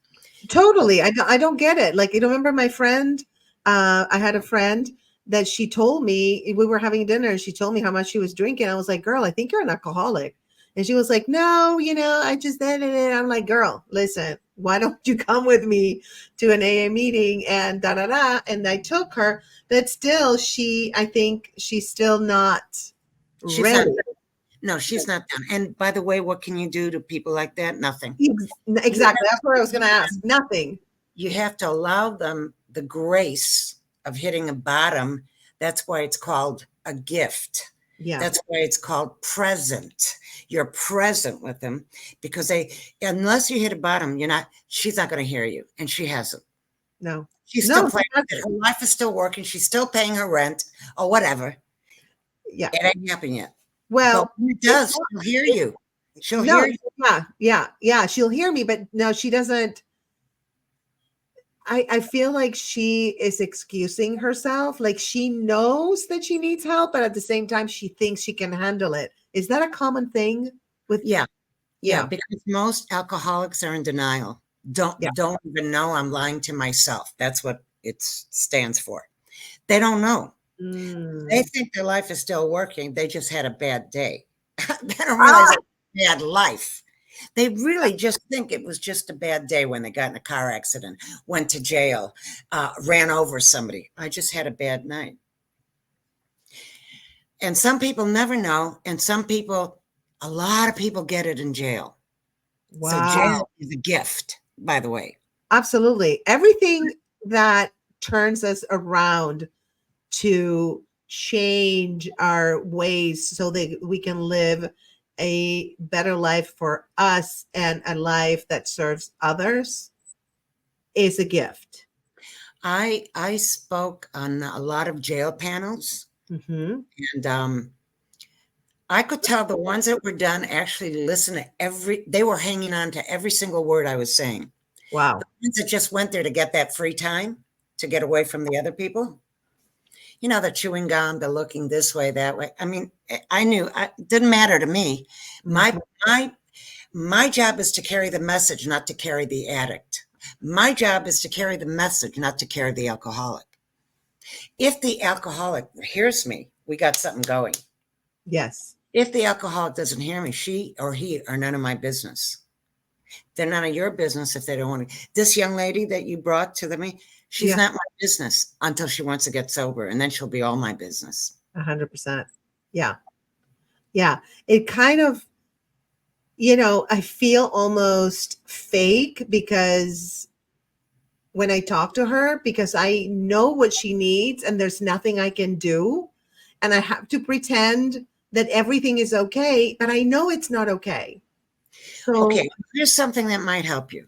Totally. I don't get it. Like, you remember my friend? I had a friend that she told me we were having dinner and she told me how much she was drinking. I was like, girl, I think you're an alcoholic. And she was like, no, I just did it. I'm like, girl, listen, why don't you come with me to an AA meeting and da da da? And I took her, but still, I think she's still not She's not. ready. No, she's not done. And by the way, what can you do to people like that? Nothing. Exactly. That's what I was going to ask. Nothing. You have to allow them the grace of hitting a bottom. That's why it's called a gift. Yeah. That's why it's called present. You're present with them because unless you hit a bottom, she's not going to hear you. And she hasn't. No. She's No. still playing with it. Her life is still working. She's still paying her rent or whatever. Yeah. It ain't happened yet. Well, but when it does, she'll hear you. She'll no, hear you. yeah. She'll hear me, but no, she doesn't. I feel like she is excusing herself. Like she knows that she needs help, but at the same time, she thinks she can handle it. Is that a common thing with? Yeah. Yeah. Because most alcoholics are in denial. Yeah. Don't even know I'm lying to myself. That's what it stands for. They don't know. They think their life is still working. They just had a bad day. They don't realize it's a bad life. They really just think it was just a bad day when they got in a car accident, went to jail, ran over somebody. I just had a bad night. And some people never know. And a lot of people get it in jail. So Wow. jail is a gift, by the way. Absolutely. Everything that turns us around to change our ways so that we can live a better life for us and a life that serves others is a gift. I spoke on a lot of jail panels, Hmm. and I could tell the ones that were done actually listened to they were hanging on to every single word I was saying. The Wow. ones that just went there to get that free time to get away from the other people, you know, the chewing gum, the looking this way, that way. I mean, I knew it didn't matter to me. My Mhm. my my job is to carry the message, not to carry the addict. My job is to carry the message, not to carry the alcoholic. If the alcoholic hears me, we got something going. Yes. If the alcoholic doesn't hear me, she or he are none of my business. They're none of your business if they don't want to. This young lady that you brought to me, she's Yeah. not my business until she wants to get sober, and then she'll be all my business. 100%. Yeah. Yeah. It kind of, I feel almost fake because when I talk to her, because I know what she needs and there's nothing I can do. And I have to pretend that everything is okay, but I know it's not okay. So, Okay, here's something that might help you.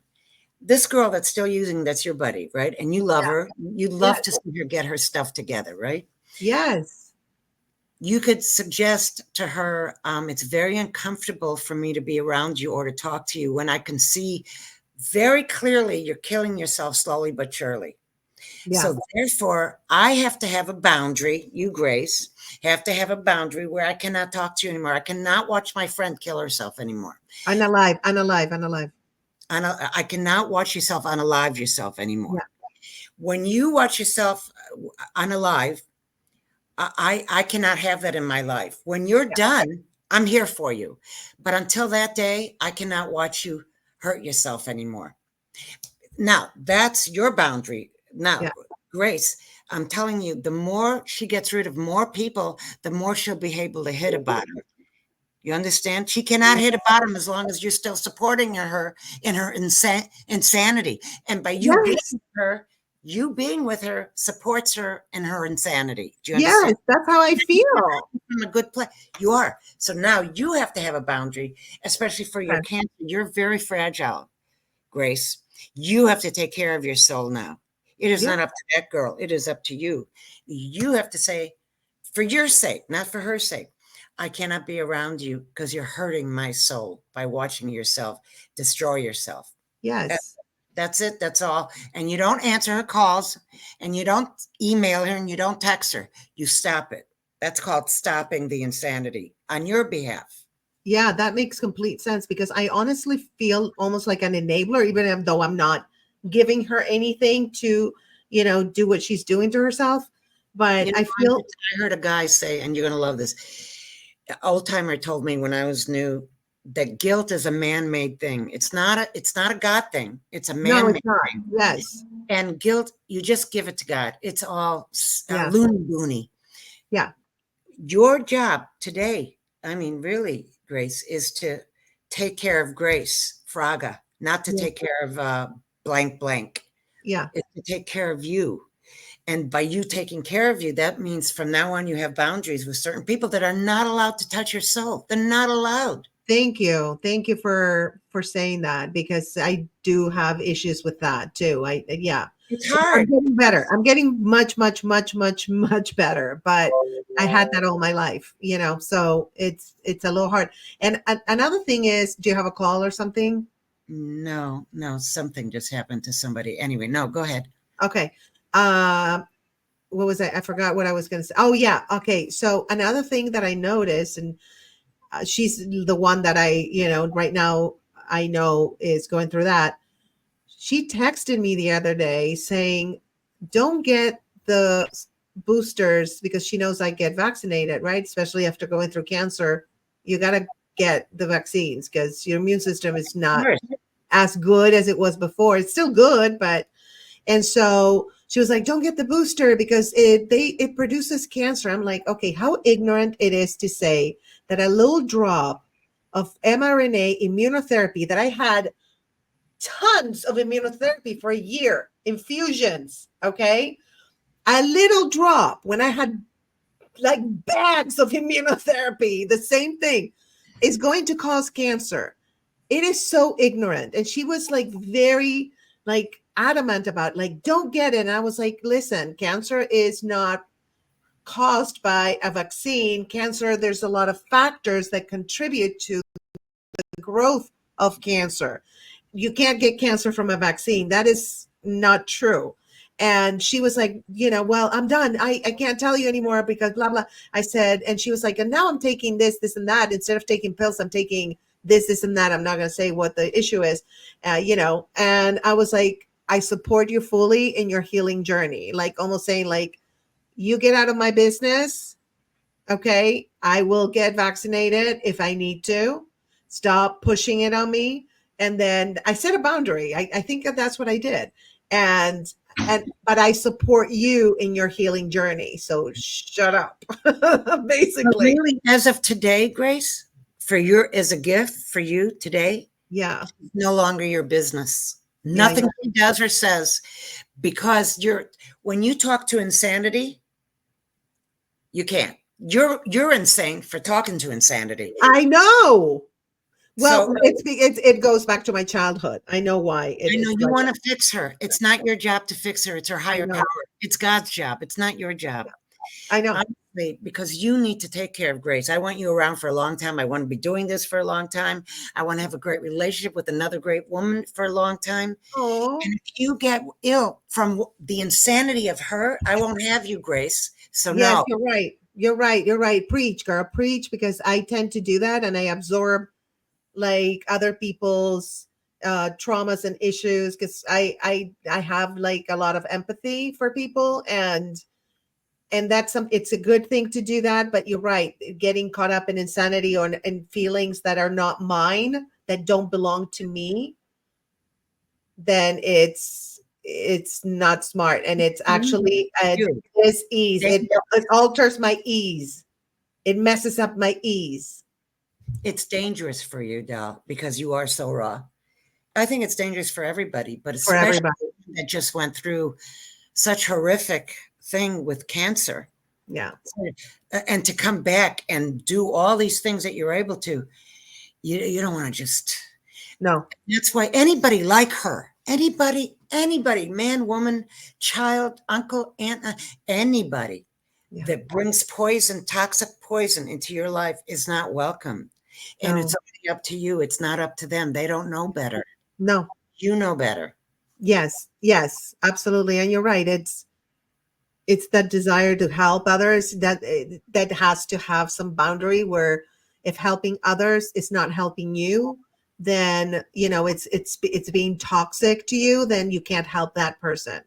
This girl that's still using, that's your buddy, right? And you love yeah, her. You love yes, to see her get her stuff together, right? yes, You could suggest to her, it's very uncomfortable for me to be around you or to talk to you when I can see very clearly you're killing yourself slowly but surely. yeah, So therefore, I have to have a boundary. You, Grace, have to have a boundary where I cannot talk to you anymore. I cannot watch my friend kill herself anymore. unalive, unalive, unalive. I cannot watch yourself unalive yourself Yeah, anymore. When you watch yourself unalive, I cannot have that in my life. When you're yeah, done, I'm here for you. But until that day, I cannot watch you hurt yourself anymore. Now, that's your boundary. yeah, Now, Grace, I'm telling you, the more she gets rid of more people, the more she'll be able to hit a bottom. You understand? She cannot hit a bottom as long as you're still supporting her in her insanity. And by yes, you being with her supports her in her insanity. Do you understand? yes. That's how I feel. From a good place. You are. So now you have to have a boundary, especially for your Okay. cancer. You're very fragile, Grace. You have to take care of your soul now. It is Yeah, not up to that girl. It is up to you. You have to say, for your sake, not for her sake, I cannot be around you because you're hurting my soul by watching yourself destroy yourself. That, yes. that's it. That's all. And you don't answer her calls and you don't email her and you don't text her. You stop it. That's called stopping the insanity on your behalf. Yeah, that makes complete sense because I honestly feel almost like an enabler, even though I'm not giving her anything to, do what she's doing to herself. But You know, I feel, I heard a guy say, and you're going to love this. An old timer told me when I was new that guilt is a man-made thing. It's not a God thing. It's a no, man-made it's not. thing. Yes. And guilt, you just give it to God. It's all Yeah. loony boony. Yeah. Your job today, I mean, really, Grace, is to take care of Grace Fraga, not to Yeah. take care of blank blank. Yeah. It's to take care of you. And by you taking care of you, that means from now on you have boundaries with certain people that are not allowed to touch your soul. They're not allowed. Thank you. Thank you for saying that because I do have issues with that too. Yeah. It's I'm hard. getting better. I'm getting much, much, much, much, much better. But I had that all my life, so it's a little hard. And another thing is, do you have a call or something? No, no, something just happened to somebody. Anyway, no, go ahead. Okay. Uh, what was I forgot what I was going to say. Oh yeah. Okay. So another thing that I noticed, and she's the one that right now I know is going through that. She texted me the other day saying, don't get the boosters because she knows I get vaccinated, right? Especially after going through cancer. You got to get the vaccines because your immune system is not as good as it was before. It's still good, but and so she was like, don't get the booster because it produces cancer. I'm like, okay, how ignorant it is to say that a little drop of mRNA immunotherapy that I had tons of immunotherapy for a year, infusions, okay? A little drop when I had like bags of immunotherapy, the same thing is going to cause cancer. It is so ignorant. And she was like very like adamant about like, don't get it. And I was like, listen, cancer is not caused by a vaccine. Cancer, there's a lot of factors that contribute to the growth of cancer. You can't get cancer from a vaccine. That is not true. And she was like, well, I'm done. I can't tell you anymore because blah, blah. I said, and she was like, and now I'm taking this, and that. Instead of taking pills, I'm taking this, and that. I'm not going to say what the issue is, and I was like, I support you fully in your healing journey. Like almost saying like, you get out of my business. Okay. I will get vaccinated if I need to. Stop pushing it on me. And then I set a boundary. I think that's what I did. But I support you in your healing journey. So shut up, basically. Really, as of today, Grace, as a gift for you today, Yeah. no longer your business. Yeah, Nothing he does or says, because when you talk to insanity, you can't. You're insane for talking to insanity. I know. Well, So it goes back to my childhood. I know why it I is. know you want to fix her. It's not your job to fix her. It's her higher know. power. It's God's job. It's not your job. I know. Honestly, because you need to take care of Grace. I want you around for a long time. I want to be doing this for a long time. I want to have a great relationship with another great woman for a long time. Oh. And if you get ill from the insanity of her, I won't have you, Grace. So yes, no. you're right. You're right. You're right. Preach, girl. Preach, because I tend to do that and I absorb like other people's traumas and issues because I have like a lot of empathy for people, and that's it's a good thing to do that. But you're right, getting caught up in insanity or in feelings that are not mine, that don't belong to me, then it's not smart, and it's actually dis-ease. It alters my ease. It messes up my ease. It's dangerous for you, Dal, because you are so raw. I think it's dangerous for everybody, but For especially everybody. that just went through such horrific thing with cancer. Yeah. And to come back and do all these things that you're able to, you don't want to just. No. That's why anybody like her, anybody, man, woman, child, uncle, aunt, anybody that brings poison, toxic poison into your life is not welcome. And it's only up to you. It's not up to them. They don't know better. No. You know better. Yes, absolutely. And you're right. It's that desire to help others that has to have some boundary, where if helping others is not helping you, then it's being toxic to you, then you can't help that person.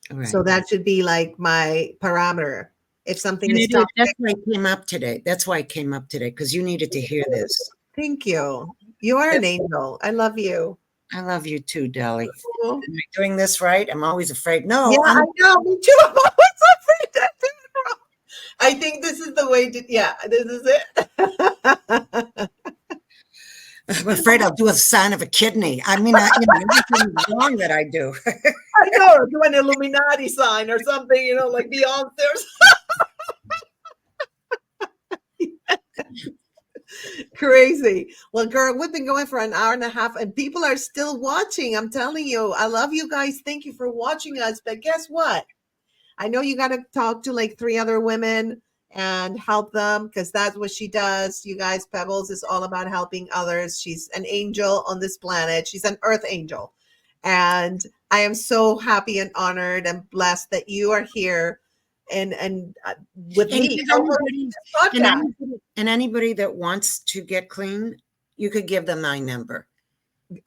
Right. So that should be like my parameter. If something is toxic. That's why it came up today. That's why it came up today, because you needed to hear this. Thank you. You are an angel. I love you. I love you too, Dolly. Am I doing this right? I'm always afraid. No, yeah, I know. Me too. I'm always afraid to do it wrong. I think this is the way to. Yeah, this is it. I'm afraid I'll do a sign of a kidney. I mean, everything wrong that I do. I know. Do an Illuminati sign or something. Like Beyonce. Crazy. Well, girl, we've been going for an hour and a half and people are still watching. I'm telling you, I love you guys. Thank you for watching us. But guess what? I know you got to talk to like 3 other women and help them, because that's what she does. You guys, Pebbles is all about helping others. She's an angel on this planet. She's an earth angel. And I am so happy and honored and blessed that you are here and with me. And anybody that wants to get clean, you could give them my number.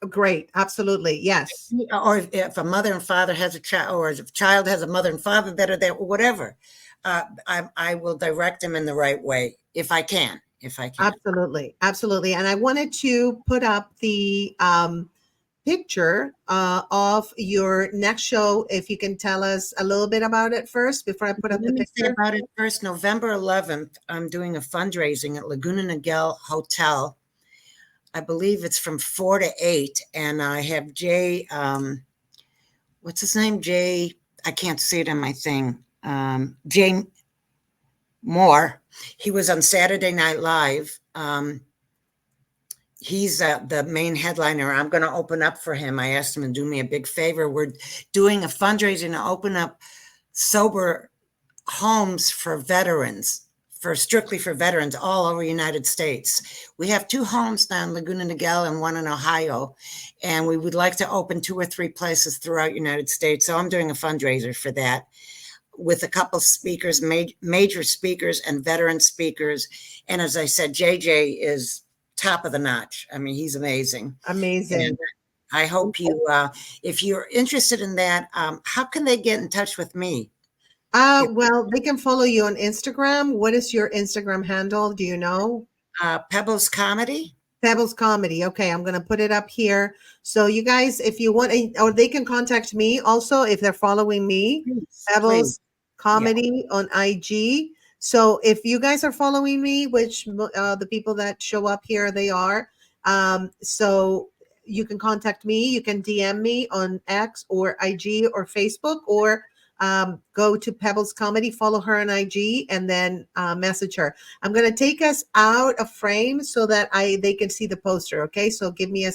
Great. Absolutely. Yes. Or if a mother and father has a child, or if a child has a mother and father that are there, whatever, I will direct them in the right way if I can. Absolutely. Absolutely. And I wanted to put up the picture of your next show. If you can tell us a little bit about it first before I put up the picture. About it first. November 11th, I'm doing a fundraising at Laguna Niguel Hotel. I believe it's from 4 to 8, and I have Jay. What's his name? Jay. I can't see it on my thing. Jay Moore. He was on Saturday Night Live. He's the main headliner. I'm going to open up for him. I asked him to do me a big favor. We're doing a fundraising to open up sober homes for veterans, strictly for veterans all over the United States. We have 2 homes now in Laguna Niguel and 1 in Ohio, and we would like to open 2 or 3 places throughout the United States. So I'm doing a fundraiser for that with a couple speakers, major speakers and veteran speakers. And as I said, JJ is top of the notch. I mean, he's amazing. Amazing. And I hope you, if you're interested in that, how can they get in touch with me? Well, they can follow you on Instagram. What is your Instagram handle? Do you know? Pebbles Comedy. Pebbles Comedy. Okay, I'm gonna put it up here. So you guys, if you want, or they can contact me also if they're following me. Please, Pebbles Comedy yeah. on IG. So if you guys are following me, which the people that show up here, they are. So you can contact me. You can DM me on X or IG or Facebook, or go to Pebbles Comedy, follow her on IG, and then message her. I'm going to take us out of frame so that they can see the poster. Okay, so give me a.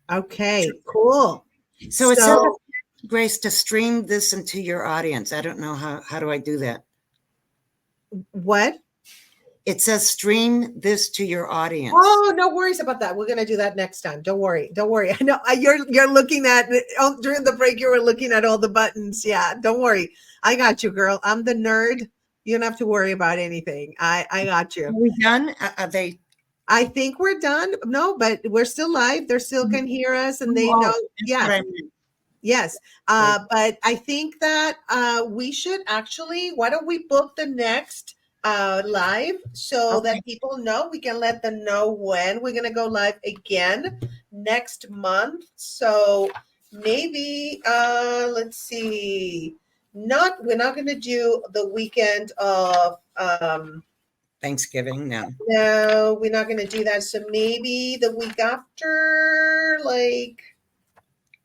Okay, cool. So it says, Grace, to stream this into your audience. I don't know how do I do that? What? It says stream this to your audience. Oh, no worries about that. We're going to do that next time. Don't worry. Don't worry. I know you're looking at during the break. You were looking at all the buttons. Yeah. Don't worry. I got you, girl. I'm the nerd. You don't have to worry about anything. I got you. Are we done? Are they? I think we're done. No, but we're still live. They still can hear us, and they know. Yeah. Yes. But I think that we should actually, why don't we book the next live so that people know, we can let them know when we're going to go live again next month. So maybe, let's see, we're not going to do the weekend of Thanksgiving. No, we're not going to do that. So maybe the week after, like,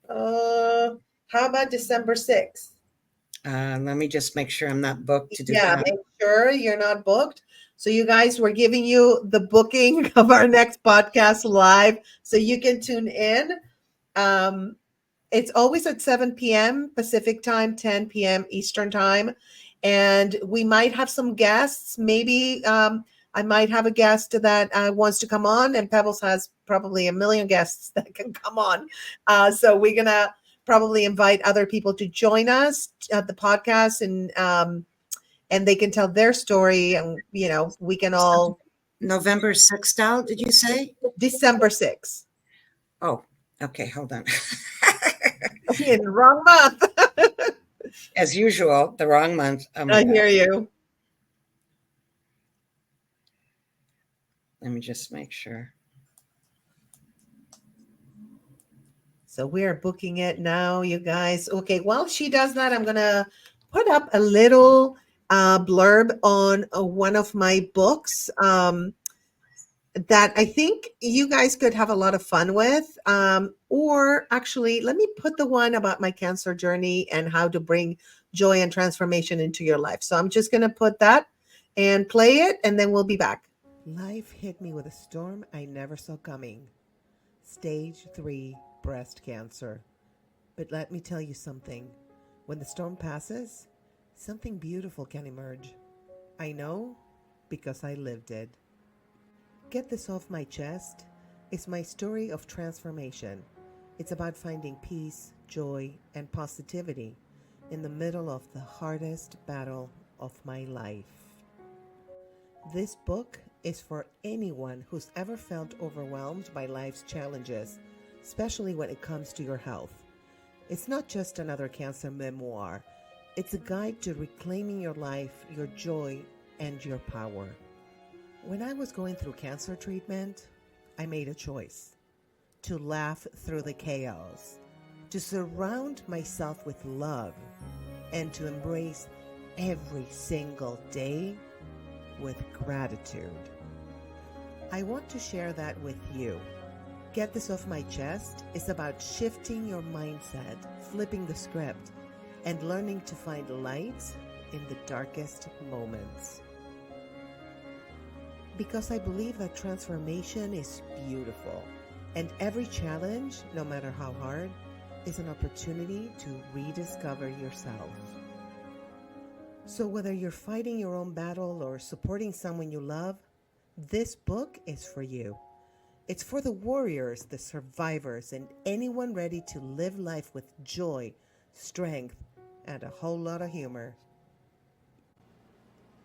how about December 6th? let me just make sure I'm not booked to do Yeah, that. make sure you're not booked. So you guys, we're giving you the booking of our next podcast live so you can tune in. It's always at 7 p.m. Pacific time, 10 p.m. Eastern time. And we might have some guests. Maybe I might have a guest that wants to come on, and Pebbles has probably a million guests that can come on. So we're going to probably invite other people to join us at the podcast, and they can tell their story, and, we can all. November 6th, did you say? December 6th. Oh, okay. Hold on. In the wrong month. As usual, the wrong month. Oh my I God. hear you. Let me just make sure. So we're booking it now, you guys. Okay, while she does that, I'm going to put up a little blurb on one of my books that I think you guys could have a lot of fun with. Or actually, let me put the one about my cancer journey and how to bring joy and transformation into your life. So I'm just going to put that and play it, and then we'll be back. Life hit me with a storm I never saw coming. Stage 3 breast cancer. But let me tell you something. When the storm passes, something beautiful can emerge. I know because I lived it. Get this off my chest. It's my story of transformation. It's about finding peace, joy, and positivity in the middle of the hardest battle of my life. This book is for anyone who's ever felt overwhelmed by life's challenges, especially when it comes to your health. It's not just another cancer memoir. It's a guide to reclaiming your life, your joy, and your power. When I was going through cancer treatment, I made a choice to laugh through the chaos, to surround myself with love, and to embrace every single day with gratitude. I want to share that with you. Get This Off My Chest is about shifting your mindset, flipping the script, and learning to find light in the darkest moments. Because I believe that transformation is beautiful, and every challenge, no matter how hard, is an opportunity to rediscover yourself. So whether you're fighting your own battle or supporting someone you love, this book is for you. It's for the warriors, the survivors, and anyone ready to live life with joy, strength, and a whole lot of humor.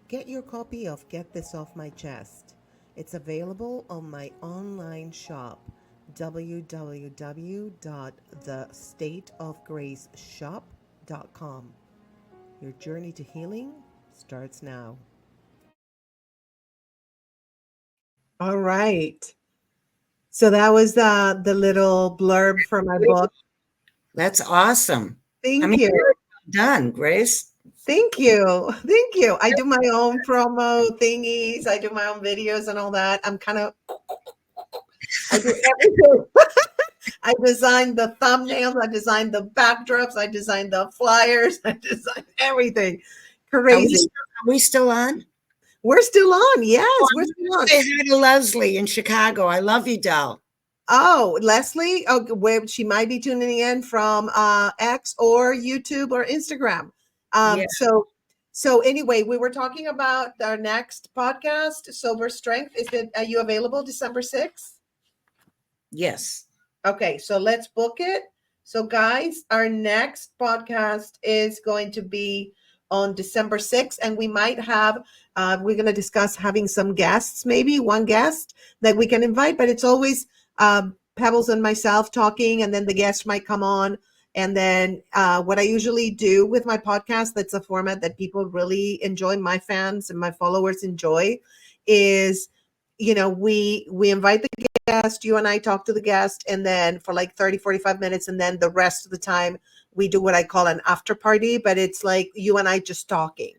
Get your copy of Get This Off My Chest. It's available on my online shop, www.thestateofgraceshop.com. Your journey to healing starts now. All right. So that was the little blurb for my book. That's awesome. I Thank mean, you. you're done, Grace. Thank you. Thank you. I do my own promo thingies. I do my own videos and all that. I do everything. I designed the thumbnails. I designed the backdrops. I designed the flyers. I designed everything. Crazy. Are we still on? We're still on. Yes, we're still on. Say hi to Leslie in Chicago. I love you, doll. Oh, Leslie. Oh, where she might be tuning in from X or YouTube or Instagram. Yeah. So anyway, we were talking about our next podcast, Sober Strength. Are you available December 6th? Yes. Okay, so let's book it. So guys, our next podcast is going to be on December 6th, and we might have, we're going to discuss having some guests, maybe one guest that we can invite, but it's always Pebbles and myself talking, and then the guest might come on. And then what I usually do with my podcast, that's a format that people really enjoy, my fans and my followers enjoy, is, we invite the guest, you and I talk to the guest, and then for like 30-45 minutes, and then the rest of the time we do what I call an after party, but it's like you and I just talking,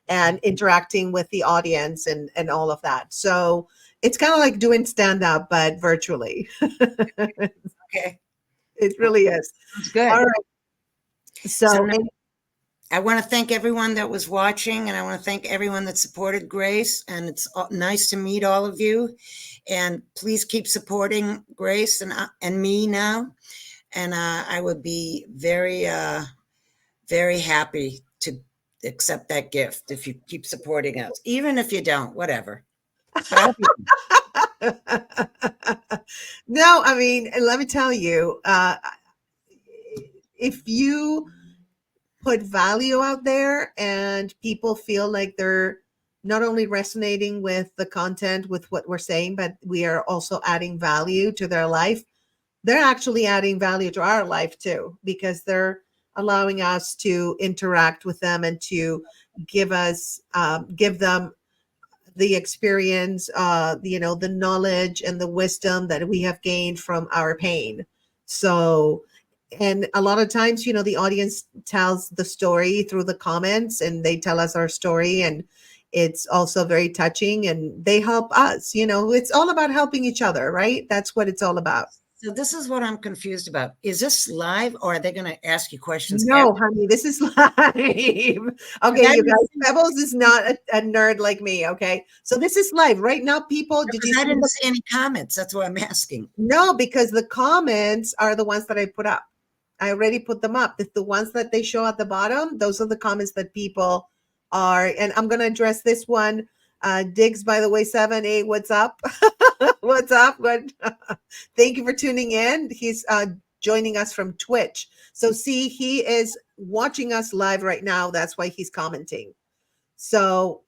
and interacting with the audience and all of that. So it's kind of like doing stand up, but virtually. Okay. It really is. Sounds good. All right. So I want to thank everyone that was watching, and I want to thank everyone that supported Grace. And it's nice to meet all of you. And please keep supporting Grace and me now. And I would be very, very happy to accept that gift if you keep supporting us, even if you don't, whatever. no, I mean, let me tell you, if you put value out there and people feel like they're not only resonating with the content, with what we're saying, but we are also adding value to their life, they're actually adding value to our life too, because they're allowing us to interact with them and to give them the experience, the knowledge and the wisdom that we have gained from our pain. So, and a lot of times, the audience tells the story through the comments, and they tell us our story, and it's also very touching, and they help us. It's all about helping each other, right? That's what it's all about. So this is what I'm confused about. Is this live, or are they going to ask you questions? No, honey, this is live. Okay, you guys, Pebbles is not a nerd like me. Okay, so this is live right now. People, did you? I didn't see any comments. That's what I'm asking. No, because the comments are the ones that I put up. I already put them up. The ones that they show at the bottom, those are the comments that people are. And I'm going to address this one. Diggs, by the way, 7A, what's up? What's up? Thank you for tuning in. He's joining us from Twitch. So see, he is watching us live right now. That's why he's commenting. So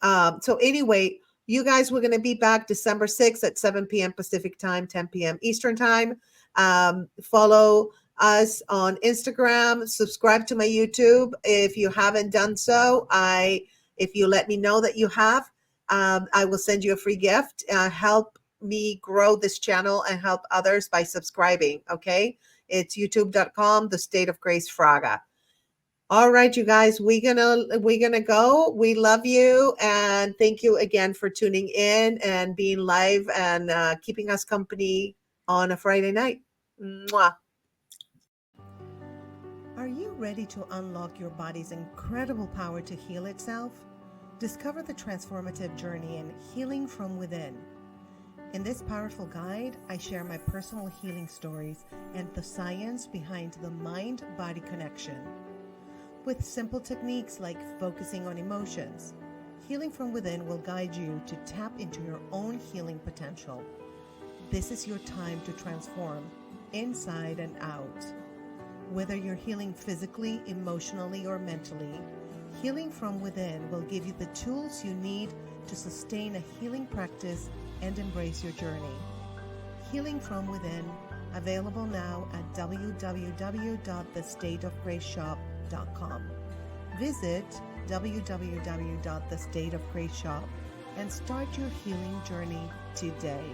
anyway, you guys, we're going to be back December 6th at 7 p.m. Pacific time, 10 p.m. Eastern time. Follow us on Instagram, subscribe to my YouTube if you haven't done so. If you let me know that you have, I will send you a free gift. Help me grow this channel and help others by subscribing. Okay. It's youtube.com, The State of Grace Fraga. All right, you guys, we're gonna go. We love you, and thank you again for tuning in and being live and keeping us company on a Friday night. Mwah. Are you ready to unlock your body's incredible power to heal itself? Discover the transformative journey in Healing from Within. In this powerful guide, I share my personal healing stories and the science behind the mind-body connection. With simple techniques like focusing on emotions, Healing from Within will guide you to tap into your own healing potential. This is your time to transform inside and out. Whether you're healing physically, emotionally, or mentally, Healing from Within will give you the tools you need to sustain a healing practice and embrace your journey. Healing from Within, available now at www.thestateofgraceshop.com. Visit www.thestateofgraceshop and start your healing journey today.